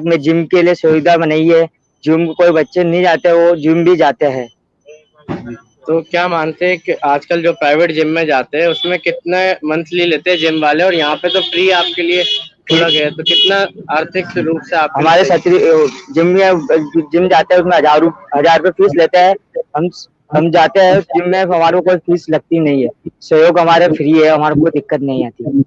में जिम के लिए सुविधा बनाई है। जिम को कोई बच्चे नहीं जाते, वो जिम भी जाते हैं। तो क्या मानते हैं कि आजकल जो प्राइवेट जिम में जाते हैं उसमें कितने मंथली लेते हैं जिम वाले, और यहाँ पे तो फ्री आपके लिए खुला गया है, तो कितना आर्थिक रूप से आप हमारे क्षत्रिय जिम जाते हैं, उसमें 1000 रुपये फीस लेते हैं। हम जाते हैं जिम में, हमारे को कोई फीस लगती नहीं है, सहयोग हमारे फ्री है, हमारे को कोई दिक्कत नहीं आती।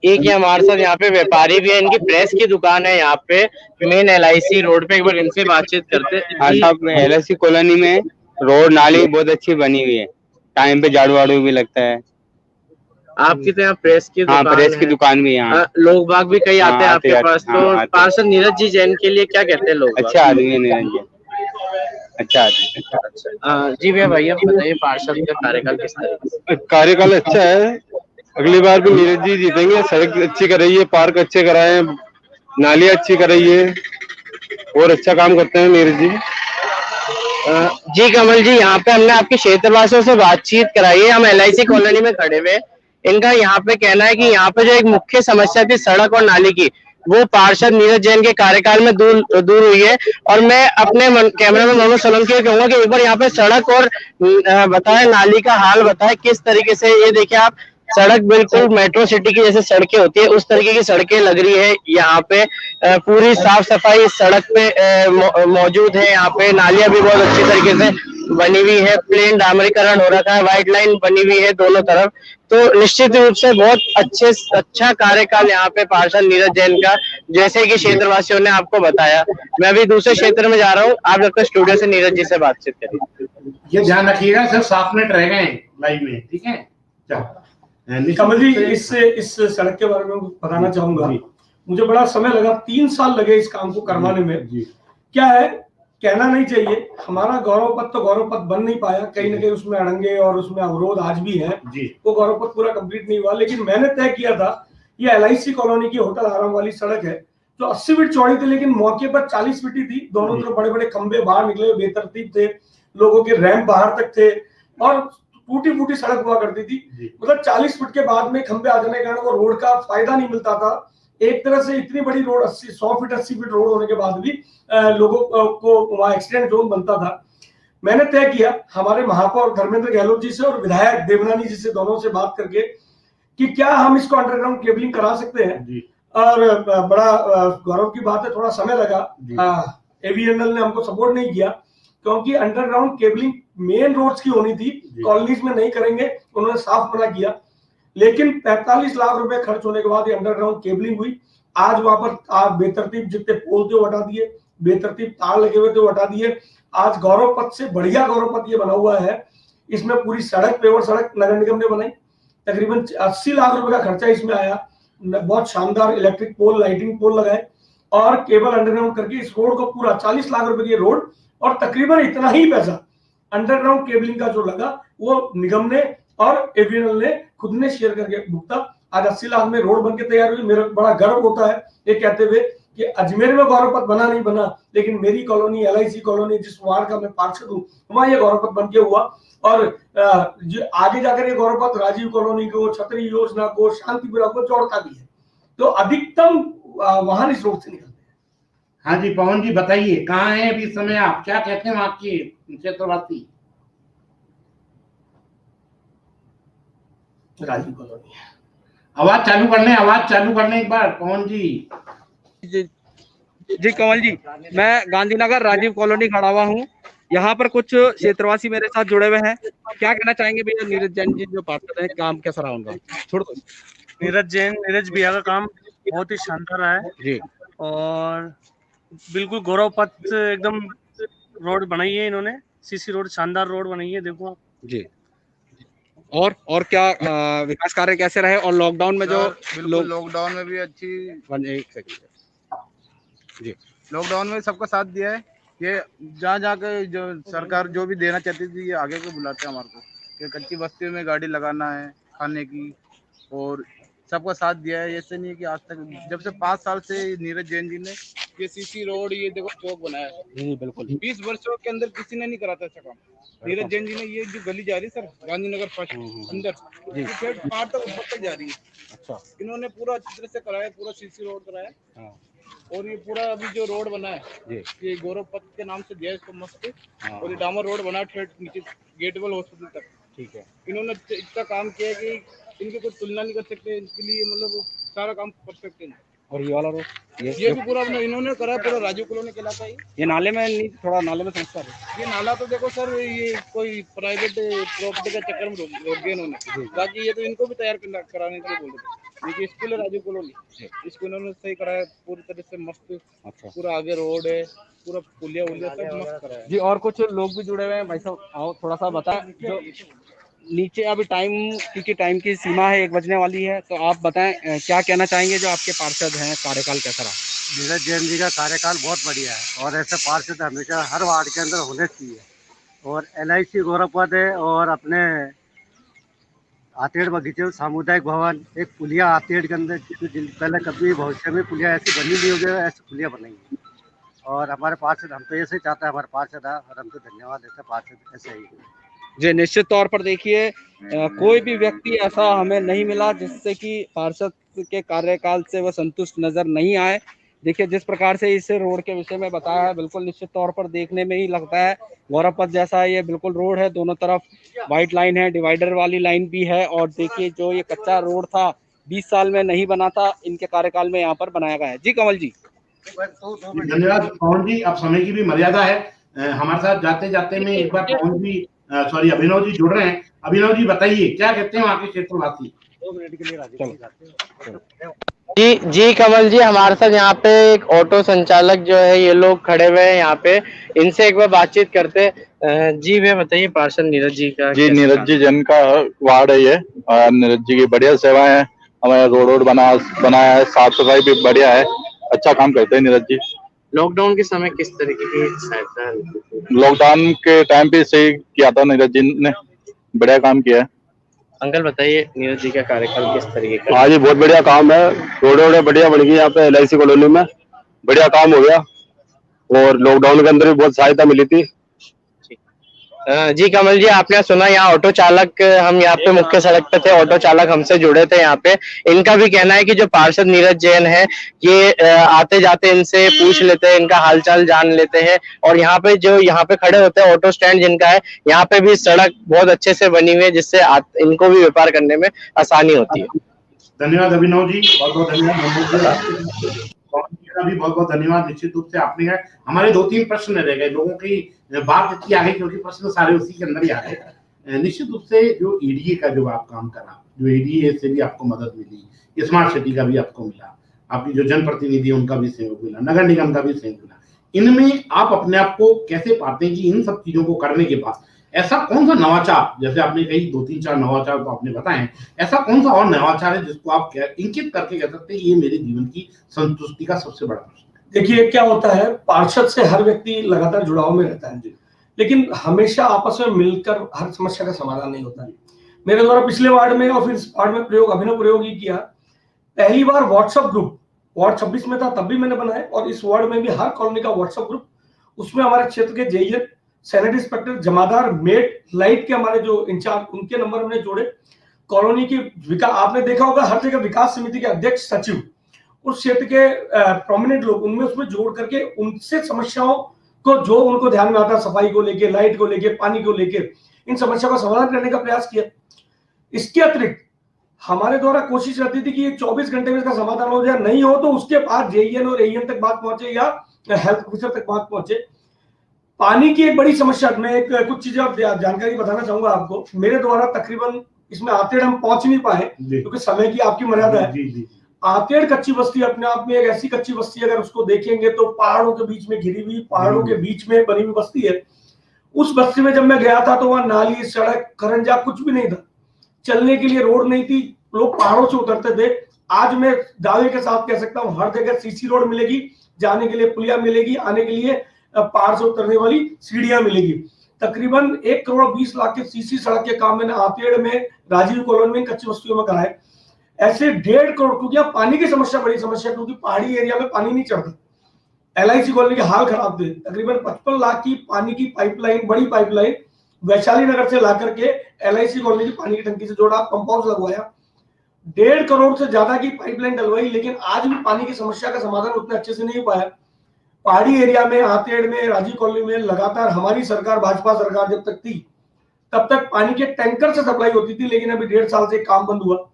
एक ये हमारे साथ यहाँ पे व्यापारी भी है, इनकी प्रेस की दुकान है यहाँ पे मेन LIC रोड पे। एक बार इनसे बातचीत करते हैं। LIC कॉलोनी में रोड नाली बहुत अच्छी बनी हुई है, टाइम पे झाड़ू वाड़ू भी लगता है। आपकी तो यहाँ प्रेस की दुकान प्रेस की दुकान भी यहाँ, लोग बाग भी कई आते हैं आपके पास। तो पार्षद नीरज जी जैन के लिए क्या कहते हैं लोग? अच्छा आदमी है नीरज जी, अच्छा आदमी। जी भैया बताइए, पार्षद का कार्यकाल किस तरह? कार्यकाल अच्छा है, अगली बार भी नीरज जी जीतेंगे। सड़क अच्छी कराइए, पार्क अच्छे कराए, नालियाँ अच्छी कराइए, और अच्छा काम करते हैं नीरज जी। जी कमल जी, यहाँ पे हमने आपके क्षेत्रवासियों से बातचीत कराई है। हम LIC कॉलोनी में खड़े हुए। इनका यहाँ पे कहना है कि यहाँ पे जो एक मुख्य समस्या थी सड़क और नाली की, वो पार्षद नीरज जैन के कार्यकाल में दूर हुई है। और मैं अपने कैमरा में मनोज सोलंकी को कहूंगा कि एक बार यहाँ पे सड़क और बताए नाली का हाल बताए किस तरीके से। ये देखिए आप, सड़क बिल्कुल मेट्रो सिटी की जैसे सड़कें होती है उस तरीके की सड़कें लग रही है यहाँ पे। पूरी साफ सफाई सड़क पे मौजूद है। यहाँ पे नालियां भी बहुत अच्छी तरीके से बनी हुई है, प्लेन डामरीकरण हो रखा है, व्हाइट लाइन बनी हुई है दोनों तरफ। तो निश्चित रूप से बहुत अच्छा कार्यकाल यहाँ पे पार्षद नीरज जैन का, जैसे कि क्षेत्रवासियों ने आपको बताया। मैं अभी दूसरे क्षेत्र में जा रहा हूँ, आप जब तक स्टूडियो से नीरज जी से बातचीत करिए। ये ध्यान रखिएगा, सिर्फ 7 मिनट रह गए लाइव में, ठीक है? कमल जी, इस सड़क के बारे में बताना चाहूंगा। मुझे बड़ा समय लगा, 3 साल लगे इस काम को करवाने में। क्या है, कहना नहीं चाहिए, हमारा गौरव पथ तो गौरव पथ बन नहीं पाया, कहीं ना कहीं उसमें अड़ंगे और उसमें अवरोध आज भी है। वो गौरव पथ पूरा कंप्लीट नहीं हुआ। लेकिन मैंने तय किया था, ये LIC कॉलोनी की होटल आराम वाली सड़क है जो 80 फीट चौड़ी थी, लेकिन मौके पर 40 फीट ही थी। दोनों तरफ बड़े बड़े खंबे बाहर निकले बेतरतीब थे, लोगों के रैंप बाहर तक थे और टूटी फूटी सड़क हुआ करती थी। मतलब 40 फीट के बाद में खंबे आ जाने के कारण वो रोड का फायदा नहीं मिलता था। एक तरह से इतनी बड़ी रोड 100 फीट 80 फीट रोड होने के बाद भी लोगों को वहां एक्सीडेंट जोन बनता था। मैंने तय किया हमारे महापौर धर्मेंद्र गहलोत जी से और विधायक देवनानी जी से, दोनों से बात करके, कि क्या हम इसको अंडरग्राउंड केबलिंग करा सकते हैं। और बड़ा गौरव की बात है, थोड़ा समय लगा। AVNL ने हमको सपोर्ट नहीं किया क्योंकि अंडरग्राउंड केबलिंग मेन रोड्स की होनी थी, कॉलोनीज में नहीं करेंगे, उन्होंने साफ मना किया। लेकिन 45 लाख रुपए खर्च होने के बाद ये अंडरग्राउंड केबलिंग हुई। आज वहां पर बेतरतीब जितने पोल थे वो हटा दिए, बेतरतीब तार लगे हुए थे वो हटा दिए। आज गौरव पथ से बढ़िया गौरव पथ ये बना हुआ है। इसमें पूरी सड़क, पेवर सड़क नगर निगम ने बनाई, तकरीबन 80 लाख रुपए का खर्चा इसमें आया। बहुत शानदार इलेक्ट्रिक पोल, लाइटिंग पोल लगाए और केबल अंडरग्राउंड करके इस रोड को पूरा 40 लाख रुपए की रोड, और तकरीबन इतना ही पैसा अंडरग्राउंड केबलिंग का जो लगा वो निगम ने और AVNL ने खुद ने शेयर करके भुगता। आज 80 लाख में रोड बनके तैयार हुई। मेरा बड़ा गर्व होता है ये कहते हुए कि अजमेर में गौरव पथ बना नहीं बना, लेकिन मेरी कॉलोनी LIC कॉलोनी जिस वार्ड का मैं पार्षद हूँ वहां ये गौरव पथ बन के हुआ। और आगे जाकर ये गौरव पथ राजीव कॉलोनी को, छतरी योजना को, शांतिपुरा को जोड़ता भी है। तो अधिकतम वाहन इस रोड से निकलते हैं। हाँ जी पवन जी बताइए, कहाँ हैं अभी इस समय आप, क्या कहते हैं आपके क्षेत्रवासी? राजीव कॉलोनी। आवाज चालू कर लें एक बार पवन जी। जी कमल जी, मैं गांधीनगर राजीव कॉलोनी खड़ा हुआ हूँ। यहाँ पर कुछ क्षेत्रवासी मेरे साथ जुड़े हुए हैं। क्या कहना चाहेंगे भैया, नीरज जैन जी जो पार्षद है, काम कैसा रहा उनका? छोड़ दो। नीरज भैया का काम बहुत ही शानदार रहा है जी, और बिल्कुल गौरव पथ एकदम रोड बनाई है इन्होंने, CC रोड, शानदार रोड बनाई है, देखो जी। और क्या विकास कार्य कैसे रहे? और लॉकडाउन में जो लॉकडाउन में भी अच्छी, एक सेकंड जी, लॉकडाउन में सबका साथ दिया है ये जहाँ जहाँ के जो सरकार जो भी देना चाहती थी ये आगे को बुलाते हैं हमारे को कि कच्ची बस्तियों में गाड़ी लगाना है खाने की, और सबका साथ दिया है। ऐसे नहीं है कि आज तक जब से 5 साल से नीरज जैन जी ने ये सीसी रोड ये देखो चौक बनाया है, जी बिल्कुल 20 वर्षों के अंदर किसी ने नहीं करा था ऐसा काम। नीरज जैन जी ने ये जो गली जा रही है सर गांधीनगर फर्स्ट अंदर जी पार तक ऊपर तक जा रही है, अच्छा इन्होंने पूरा अच्छी तरह से कराया, पूरा सीसी रोड कराया। हाँ और ये पूरा अभी जो रोड बना है जी ये गौरव पथ के नाम से दिया है इसको मस्त। हाँ और ये डामर रोड बना ठेठ नीचे गेटवेल हॉस्पिटल तक। ठीक है। इन्होंने इतना काम किया है कि इनकी कोई तुलना नहीं कर सकते, इनके लिए मतलब सारा काम परफेक्ट है। और ये वाला रोड ये भी पूरा इन्होंने करा है, पूरा राजीव कॉलोनी कहलाता है। ये नाले में नहीं, थोड़ा नाले में समस्या है। ये नाला तो देखो सर ये कोई प्राइवेट प्रॉपर्टी का चक्कर में रोक दिया इन्होंने, बाकी ये तो इनको भी तैयार कराने के लिए बोल रहे थे। देखिए स्कूल है राजीव कॉलोनी, इसको इन्होंने सही कराया पूरी तरह से मस्त। अच्छा पूरा आगे रोड है, पूरा पुलिया उलिया सब मस्त कराया जी। और कुछ लोग भी जुड़े हुए हैं भाई साहब, आओ थोड़ा सा बताएं। जो नीचे अभी टाइम, क्योंकि टाइम की सीमा है 1 बजने वाली है, तो आप बताएं क्या कहना चाहेंगे जो आपके पार्षद हैं, कार्यकाल कैसा रहा? नीरज जैन जी का कार्यकाल बहुत बढ़िया है और ऐसे पार्षद हमेशा हर वार्ड के अंदर होने चाहिए। और LIC गौरव पथ है और अपने आतेड़ बगीचे सामुदायिक भवन, एक पुलिया आतेड़ के अंदर पहले कभी भविष्य में पुलिया ऐसी बनी नहीं होगी, ऐसी पुलिया बनेंगी। और हमारे पार्षद हम तो ऐसे ही चाहते हैं हमारे पार्षद है, और हम तो धन्यवाद देते हैं पार्षद ऐसे ही। जी निश्चित तौर पर देखिए कोई भी व्यक्ति ऐसा हमें नहीं मिला जिससे कि पार्षद के कार्यकाल से वह संतुष्ट नजर नहीं आए। देखिए जिस प्रकार से इस रोड के विषय में बताया है, बिल्कुल निश्चित तौर पर देखने में ही लगता है गौरव पथ जैसा ये बिल्कुल रोड है, दोनों तरफ व्हाइट लाइन है, डिवाइडर वाली लाइन भी है। और देखिए जो ये कच्चा रोड था 20 साल में नहीं बना था, इनके कार्यकाल में यहाँ पर बनाया गया है। जी कमल जी। धन्यवाद पवन जी, अब समय की भी मर्यादा है, हमारे साथ जाते जाते में एक बार पवन जी सॉरी अभिनव जी जुड़ रहे हैं। अभिनव जी बताइए क्या कहते हैं वहाँ के क्षेत्रवासी? 2 मिनट के लिए जी कमल जी, हमारे साथ यहाँ पे एक ऑटो संचालक जो है ये लोग खड़े हुए हैं यहाँ पे, इनसे एक बार बातचीत करते हैं। जी भैया बताइए पार्षद नीरज जी का। जी नीरज जी जन का वार्ड है ये, नीरज जी की बढ़िया सेवाएं हैं, हमारे रोड बनाया है, साफ सफाई भी बढ़िया है, अच्छा काम करते हैं नीरज जी। लॉकडाउन के समय किस तरीके की सहायता? लॉकडाउन के टाइम पे सही किया था नीरज जी ने, बढ़िया काम किया है। अंकल बताइए नीरज जी का कार्यकाल किस तरीके का? हाँ जी बहुत बढ़िया काम है, रोड बढ़िया बन गई यहाँ पे LIC कॉलोनी में, बढ़िया काम हो गया और लॉकडाउन के अंदर भी बहुत सहायता मिली थी। जी कमल जी, आपने सुना यहाँ ऑटो चालक, हम यहाँ पे मुख्य सड़क पे थे, ऑटो चालक हमसे जुड़े थे यहाँ पे, इनका भी कहना है कि जो पार्षद नीरज जैन है ये आते जाते इनसे पूछ लेते हैं, इनका हालचाल जान लेते हैं। और यहाँ पे जो यहाँ पे खड़े होते हैं ऑटो स्टैंड जिनका है, यहाँ पे भी सड़क बहुत अच्छे से बनी हुई है जिससे इनको भी व्यापार करने में आसानी होती है। धन्यवाद अभिनव जी, बहुत बहुत धन्यवाद। भी बहुत बहुत धन्यवाद। निश्चित रूप से आपने हमारे 2-3 प्रश्न रह गए, लोगों की बात इतनी आ गई क्योंकि प्रश्न सारे उसी के अंदर ही आ गए। निश्चित रूप से जो EDA का जो आप काम करा, जो EDA से भी आपको मदद मिली, स्मार्ट सिटी का भी आपको मिला, आपकी जो जनप्रतिनिधि उनका भी सहयोग मिला, नगर निगम का भी सहयोग मिला, इनमें आप अपने आप को कैसे पाते हैं कि इन सब चीजों को करने के बाद ऐसा कौन सा नवाचार, जैसे आपने कही 2-3-4 नवाचार तो आपने बताए, ऐसा कौन सा और नवाचार है जिसको आप इंकित करके कह सकते हैं ये मेरे जीवन की संतुष्टि का सबसे बड़ा प्रश्न है? देखिए क्या होता है, पार्षद से हर व्यक्ति लगातार जुड़ाव में रहता है, लेकिन हमेशा आपस में मिलकर हर समस्या का समाधान नहीं होता है। मेरे द्वारा पिछले वार्ड में और फिर इस वार्ड में अभिनव प्रयोग ही किया। पहली बार व्हाट्सएप ग्रुप वार्ड 26 में था तब भी मैंने बनाया, और इस वार्ड में भी हर कॉलोनी का व्हाट्सएप ग्रुप, उसमें हमारे क्षेत्र के JEN, सैनिटरी इंस्पेक्टर, जमादार, मेट, लाइट के हमारे जो इंचार्ज, उनके नंबर हमने जोड़े। कॉलोनी की विकास, आपने देखा होगा हर जगह विकास समिति के अध्यक्ष, सचिव, उस क्षेत्र के प्रोमिनेंट लोग उनमें उसमें जोड़ करके उनसे समस्याओं को जो उनको ध्यान में आता, सफाई को लेके, लाइट को लेके, पानी को लेके, इन समस्याओं का समाधान करने का प्रयास किया। इसके अतिरिक्त हमारे द्वारा कोशिश रहती थी कि ये 24 घंटे में इसका समाधान हो जाए, नहीं हो तो उसके बाद JEN और AEN तक बात पहुंचे या हेल्थ ऑफिसर तक बात पहुंचे। पानी की एक बड़ी समस्या, मैं एक कुछ चीजें जानकारी बताना चाहूंगा आपको। मेरे द्वारा तकरीबन इसमें आतेड़ हम पहुंच नहीं पाए क्योंकि समय की आपकी मर्यादा है। आतेड़ कच्ची बस्ती अपने आप में एक ऐसी कच्ची बस्ती, अगर उसको देखेंगे तो पहाड़ों के बीच में घिरी हुई, पहाड़ों के बीच में बनी हुई बस्ती है। उस बस्ती में जब मैं गया था तो वहां नाली, सड़क, खरंजा कुछ भी नहीं था, चलने के लिए रोड नहीं थी, लोग पहाड़ों से उतरते थे। आज मैं दावे के साथ कह सकता हूँ हर जगह CC रोड मिलेगी, जाने के लिए पुलिया मिलेगी, आने के लिए पहाड़ से उतरने वाली सीढ़ियां मिलेगी। तकरीबन 1 करोड़ 20 लाख के सीसी सड़क के काम मैंने आतेड़ में, राजीव कॉलोनी में, कच्ची बस्तियों में कराए। ऐसे 1.5 करोड़, क्योंकि अब पानी की समस्या बड़ी समस्या, क्योंकि पहाड़ी एरिया में पानी नहीं चढ़ता। LIC कॉलोनी के हाल खराब थे। तकरीबन 55 लाख की पानी की पाइपलाइन, बड़ी पाइपलाइन वैशाली नगर से ला करके LIC कॉलोनी की पानी की टंकी से जोड़ा, पंप हाउस लगवाया, 1.5 करोड़ से ज्यादा की पाइपलाइन डलवाई, लेकिन आज भी पानी की समस्या का समाधान उतने अच्छे से नहीं हो पाया। पहाड़ी एरिया में, आतेड़ में, राजीव कॉलोनी में लगातार हमारी सरकार, भाजपा सरकार जब तक थी तब तक पानी के टैंकर से सप्लाई होती थी, लेकिन अभी 1.5 साल से काम बंद हुआ।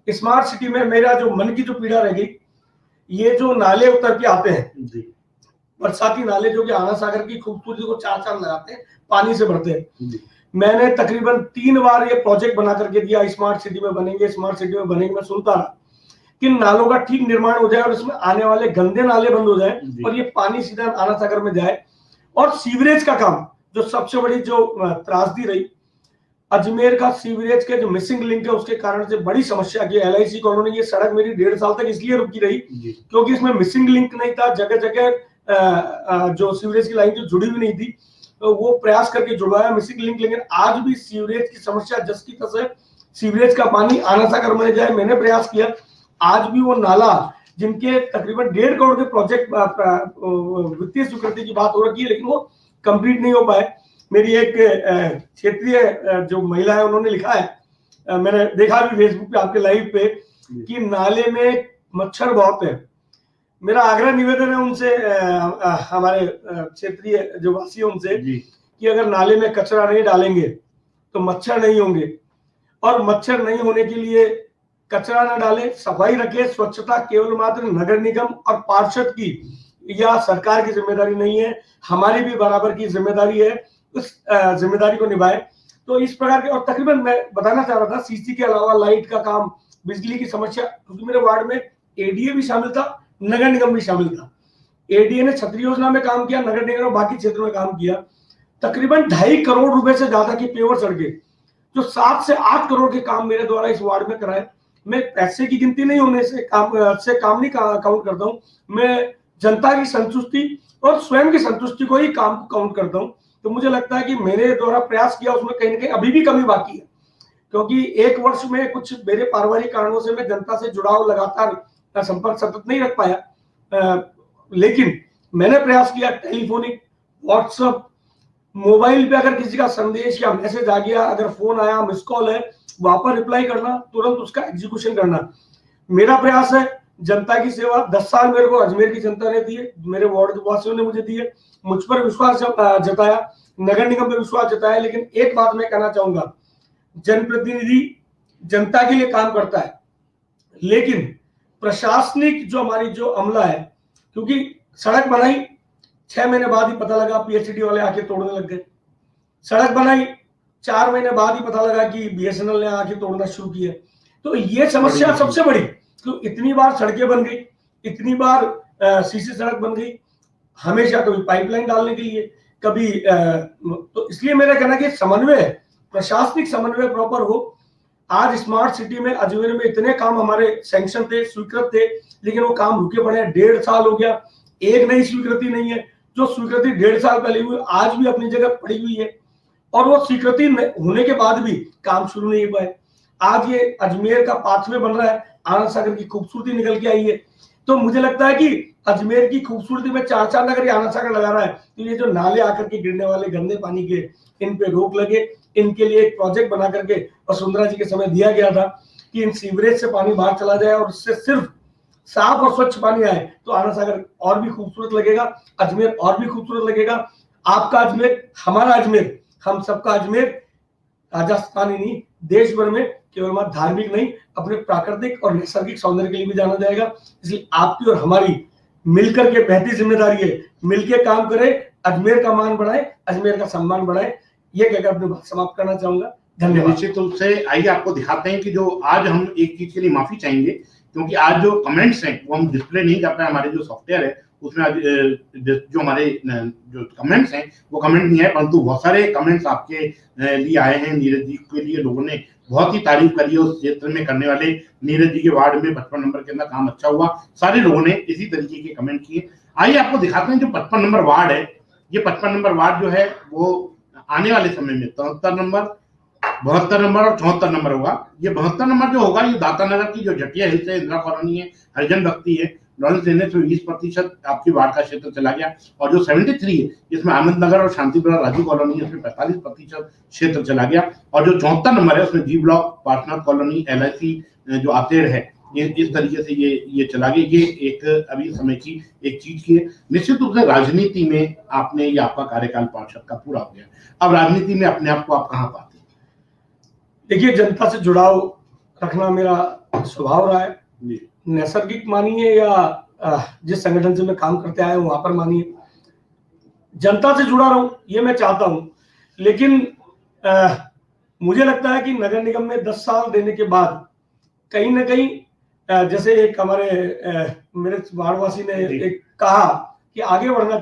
स्मार्ट सिटी में मेरा जो मन की जो पीड़ा रह गई, ये जो नाले उतर के आते हैं, बरसाती नाले जो कि आना सागर की खूबसूरती को चार चांद लगाते हैं, पानी से भरते हैं। मैंने तकरीबन 3 बार ये प्रोजेक्ट बना करके दिया, स्मार्ट सिटी में बनेंगे, स्मार्ट सिटी में बनेंगे। मैं सुनता रहा कि नालों का ठीक निर्माण हो जाए और इसमें आने वाले गंदे नाले बंद हो जाए और ये पानी सीधा आना सागर में जाए। और सीवरेज का काम, जो सबसे बड़ी जो त्रासदी रही, अजमेर का सीवरेज के जो मिसिंग लिंक है उसके कारण से बड़ी समस्या की। LIC कॉलोनी, ये सड़क मेरी 1.5 साल तक इसलिए रुकी रही क्योंकि इसमें मिसिंग लिंक नहीं था। जगह जगह जो सीवरेज की लाइन जो जुड़ी हुई नहीं थी, तो वो प्रयास करके जुड़वाया मिसिंग लिंक, लेकिन आज भी सीवरेज की समस्या जस की तस है। सीवरेज का पानी आना सागर में जाए, मैंने प्रयास किया, आज भी वो नाला जिनके तकरीबन 1.5 करोड़ के प्रोजेक्ट वित्तीय स्वीकृति की बात हो रही है, लेकिन वो कंप्लीट नहीं हो पाए। मेरी एक क्षेत्रीय जो महिला है, उन्होंने लिखा है, मैंने देखा भी फेसबुक पे आपके लाइव पे, कि नाले में मच्छर बहुत है। मेरा आग्रह निवेदन है उनसे, हमारे क्षेत्रीय जो वासी है उनसे, कि अगर नाले में कचरा नहीं डालेंगे तो मच्छर नहीं होंगे, और मच्छर नहीं होने के लिए कचरा न डालें, सफाई रखें। स्वच्छता केवल मात्र नगर निगम और पार्षद की या सरकार की जिम्मेदारी नहीं है, हमारी भी बराबर की जिम्मेदारी है, उस जिम्मेदारी को निभाए। तो इस प्रकार के, और तकरीबन मैं बताना चाह रहा था, सीसी के अलावा लाइट का काम, बिजली की समस्या, क्योंकि मेरे वार्ड में ADA भी शामिल था, नगर निगम भी शामिल था। ADA ने छतरी योजना में काम किया, नगर निगम ने बाकी क्षेत्रों में काम किया। तकरीबन 2.5 करोड़ रुपए से ज्यादा की पेवर सड़कें, जो 7 से 8 करोड़ के काम मेरे द्वारा इस वार्ड में कराए। मैं पैसे की गिनती नहीं होने से काम नहीं काउंट करता हूँ, मैं जनता की संतुष्टि और स्वयं की संतुष्टि को ही काम काउंट करता हूँ। तो मुझे लगता है कि मेरे द्वारा प्रयास किया उसमें कहीं ना कहीं अभी भी कमी बाकी है, क्योंकि 1 वर्ष में कुछ मेरे पारिवारिक कारणों से मैं जनता से जुड़ाव लगातार संपर्क सतत नहीं रख पाया, लेकिन मैंने प्रयास किया। टेलीफोनिक, व्हाट्सएप, मोबाइल पे अगर किसी का संदेश या मैसेज आ गया, अगर फोन आया, मिस कॉल है, वहां पर रिप्लाई करना, तुरंत उसका एग्जीक्यूशन करना। मेरा प्रयास है जनता की सेवा। 10 साल मेरे को अजमेर की जनता ने दिए, मेरे वार्ड वासियों ने मुझे दिए, मुझ पर विश्वास जताया, नगर निगम पर विश्वास जताया। लेकिन एक बात मैं कहना चाहूंगा, जनप्रतिनिधि जनता के लिए काम करता है, लेकिन प्रशासनिक जो हमारी जो अमला है, क्योंकि सड़क बनाई 6 महीने बाद ही पता लगा PhD वाले आके तोड़ने लग गए। सड़क बनाई 4 महीने बाद ही पता लगा कि BSNL ने आके तोड़ना शुरू किया। तो ये समस्या सबसे बड़ी, तो इतनी बार सड़कें बन गई, इतनी बार सीसी सड़क बन गई, हमेशा कभी पाइपलाइन डालने के लिए, कभी तो इसलिए मेरा कहना कि समन्वय, प्रशासनिक समन्वय प्रॉपर हो। आज स्मार्ट सिटी में अजमेर में इतने काम हमारे सैंक्शन थे, स्वीकृत थे, लेकिन वो काम रुके पड़े हैं। 1.5 साल हो गया, एक नई स्वीकृति नहीं है। जो स्वीकृति 1.5 साल पहले हुई आज भी अपनी जगह पड़ी हुई है, और वो स्वीकृति होने के बाद भी काम शुरू नहीं हो पाए। आज ये अजमेर का पाथवे बन रहा है, आनंद सागर की खूबसूरती निकल के आई है। तो मुझे लगता है कि अजमेर की खूबसूरती में 4 नगर आनंद सागर लगा रहा है, तो ये जो नाले आकर के गिरने वाले गंदे पानी के, इन पे रोक लगे। इनके लिए एक प्रोजेक्ट बना करके वसुंधरा जी के समय दिया गया था कि इन सीवरेज से पानी बाहर चला जाए और उससे सिर्फ साफ और स्वच्छ पानी आए, तो आनंद सागर और भी खूबसूरत लगेगा, अजमेर और भी खूबसूरत लगेगा। आपका अजमेर, हमारा अजमेर, हम सबका अजमेर राजस्थान ही नहीं, देश भर में केवल मात्र धार्मिक नहीं, अपने प्राकृतिक और नैसर्गिक सौंदर्य के लिए भी जाना जाएगा। इसलिए आपकी और हमारी मिलकर के बहती जिम्मेदारी है, मिलकर काम करें, अजमेर का मान बढ़ाए, अजमेर का सम्मान बढ़ाए। ये कहकर अपनी बात समाप्त करना चाहूंगा। धन्यवाद। निश्चित रूप से आइए आपको दिखाते हैं कि जो आज हम एक चीज के लिए माफी चाहेंगे, क्योंकि आज जो कमेंट्स हैं वो हम डिस्प्ले नहीं कर पाए, हमारे जो सॉफ्टवेयर है उसमें आज जो हमारे जो कमेंट्स हैं वो कमेंट नहीं है, परंतु बहुत सारे कमेंट्स आपके लिए आए हैं। नीरज जी के लिए लोगों ने बहुत ही तारीफ करी है, उस क्षेत्र में करने वाले नीरज जी के वार्ड में 55 नंबर के अंदर काम अच्छा हुआ, सारे लोगों ने इसी तरीके के कमेंट किए। आइए आपको दिखाते हैं जो 55 नंबर वार्ड है ये 55 नंबर वार्ड जो है वो आने वाले समय में 73 नंबर, 72 नंबर और 74 नंबर होगा। ये 72 नंबर जो होगा ये दाता नगर की जो जटिया हिल्स है, इंदिरा कॉलोनी है, हरिजन बस्ती है, लॉरेंस लेने से 20% आपकी वार्ड का क्षेत्र चला गया। और जो 73 है जिसमें आनंद नगर और शांतिपुरा राजू कॉलोनी है उसमें 45% क्षेत्र चला गया। और जो 74 नंबर है उसमें जी ब्लॉक, पार्टनर कॉलोनी, LIC जो आतेड़ है, ये इस तरीके से ये चला गया। ये एक अभी समय की एक चीज की है। निश्चित रूप से राजनीति में आपने ये आपका कार्यकाल पार्षद का पूरा हो गया, अब राजनीति में अपने आप को आप कहाँ पाते हैं? देखिए, जनता से जुड़ाव रखना मेरा स्वभाव रहा है, नैसर्गिक मानिए या जिस संगठन से मैं काम करते आया हूं वहां पर मानिए, जनता से जुड़ा रहूं ये मैं चाहता हूं। लेकिन मुझे लगता है कि नगर निगम में 10 साल देने के बाद कहीं ना कहीं जैसे एक हमारे मेरे वार्डवासी ने एक कहा कि आगे बढ़ना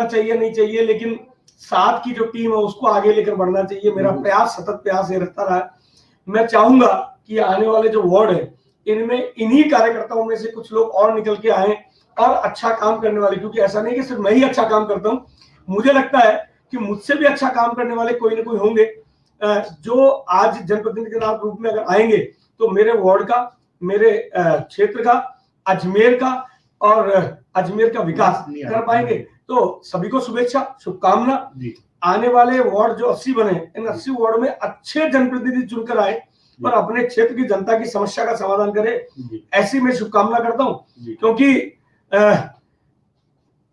चाहिए नहीं चाहिए, लेकिन साथ की जो टीम है उसको आगे लेकर बढ़ना चाहिए। मेरा प्रयास, सतत प्रयास ये रहता रहा है। मैं चाहूंगा कि आने वाले जो वार्ड है इनमें इन्हीं कार्यकर्ताओं में से कुछ लोग और निकल के आए और अच्छा काम करने वाले, क्योंकि ऐसा नहीं कि सिर्फ मैं ही अच्छा काम करता हूँ, मुझे लगता है कि मुझसे भी अच्छा काम करने वाले कोई ना कोई होंगे जो आज जनप्रतिनिधि के रूप में अगर आएंगे तो मेरे वार्ड का, मेरे क्षेत्र का, अजमेर का विकास कर पाएंगे। तो सभी को शुभेच्छा, शुभकामना। आने वाले वार्ड जो 80 बने, इन 80 वार्ड में अच्छे जनप्रतिनिधि चुनकर आए और अपने क्षेत्र की जनता की समस्या का समाधान करे, ऐसी मैं शुभकामना करता हूं। क्योंकि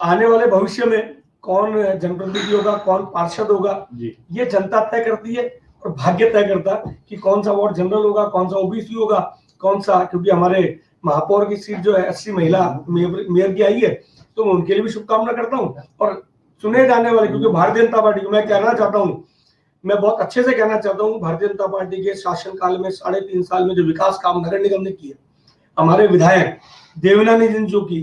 आने वाले भविष्य में कौन जनप्रतिनिधि होगा, कौन पार्षद होगा, ये जनता तय करती है और भाग्य तय करता है कि कौन सा वार्ड जनरल होगा, कौन सा OBC होगा, कौन सा, क्योंकि हमारे महापौर की सीट जो है 80 महिला मेयर की आई है, तो मैं उनके लिए भी शुभकामना करता हूँ। और चुने जाने वाले, क्योंकि भारतीय जनता पार्टी को मैं कहना चाहता हूँ, मैं बहुत अच्छे से कहना चाहता हूँ, भारतीय जनता पार्टी के शासनकाल में 3.5 साल में जो विकास काम नगर निगम ने किए, हमारे विधायक देवनानी जी की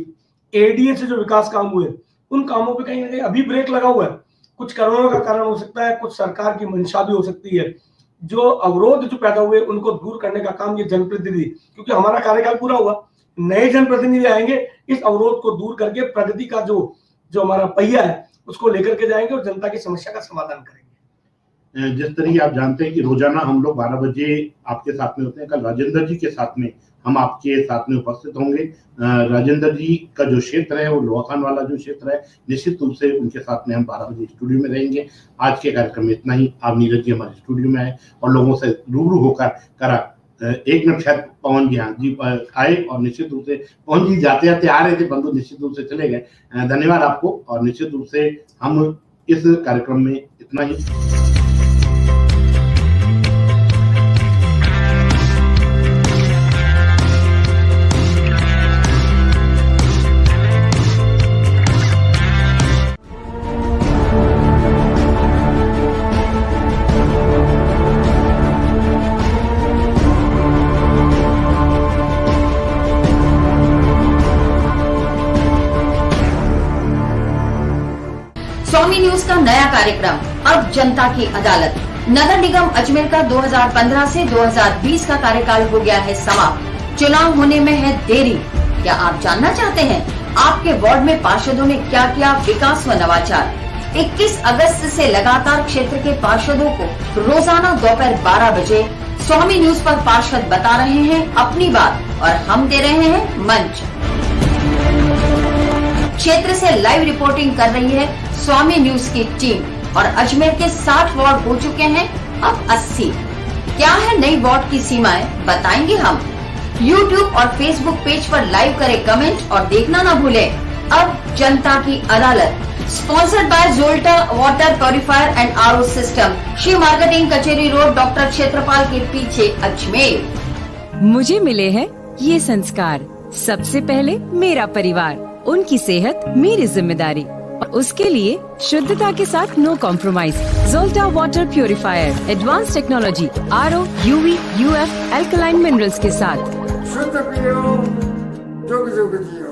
ADA से जो विकास काम हुए, उन कामों पे कहीं ना कहीं अभी ब्रेक लगा हुआ है। कुछ कारणों का कारण हो सकता है, कुछ सरकार की मंशा भी हो सकती है। जो अवरोध जो पैदा हुए उनको दूर करने का काम ये जनप्रतिनिधि, क्योंकि हमारा कार्यकाल पूरा हुआ, नए जनप्रतिनिधि आएंगे, इस अवरोध को दूर करके प्रगति का जो हमारा पहिया है उसको लेकर के जाएंगे और जनता की समस्या का समाधान करेंगे। जिस तरीके आप जानते हैं कि रोजाना हम लोग 12 बजे आपके साथ में होते हैं, कल राजेंद्र जी के साथ में हम आपके साथ में उपस्थित होंगे। राजेंद्र जी का जो क्षेत्र है वो लोहा खान वाला जो क्षेत्र है, निश्चित रूप से उनके साथ में हम 12 बजे स्टूडियो में रहेंगे। आज के कार्यक्रम में इतना ही। आप नीरज जी हमारे स्टूडियो में आए और लोगों से रूबरू होकर करा। 1 मिनट शायद पवन जी आए और निश्चित रूप से पवन जी जाते जाते आ रहे थे, बंधु निश्चित रूप से चले गए। धन्यवाद आपको। और निश्चित रूप से हम इस कार्यक्रम में इतना ही। स्वामी न्यूज का नया कार्यक्रम अब जनता की अदालत। नगर निगम अजमेर का 2015 से 2020 का कार्यकाल हो गया है समाप्त। चुनाव होने में है देरी। क्या आप जानना चाहते हैं आपके वार्ड में पार्षदों ने क्या किया विकास व नवाचार? 21 अगस्त से लगातार क्षेत्र के पार्षदों को रोजाना दोपहर 12 बजे स्वामी न्यूज पर पार्षद बता रहे हैं अपनी बात और हम दे रहे हैं मंच। क्षेत्र से लाइव रिपोर्टिंग कर रही है स्वामी न्यूज की टीम और अजमेर के 60 वार्ड हो चुके हैं, अब 80। क्या है नई वार्ड की सीमाएं, बताएंगे हम। YouTube और Facebook पेज पर लाइव करें कमेंट और देखना ना भूलें अब जनता की अदालत। Sponsored by Zolta water purifier and RO system, Shri marketing Kacheri road, doctor Kshetrapal के पीछे, अजमेर। मुझे मिले हैं ये संस्कार। सबसे पहले मेरा परिवार, उनकी सेहत मेरी जिम्मेदारी और उसके लिए शुद्धता के साथ no compromise. Jolta water purifier, advance technology, RO, UV, UF, alkaline minerals के साथ। शुद्ध पियो, जुग जुग जियो।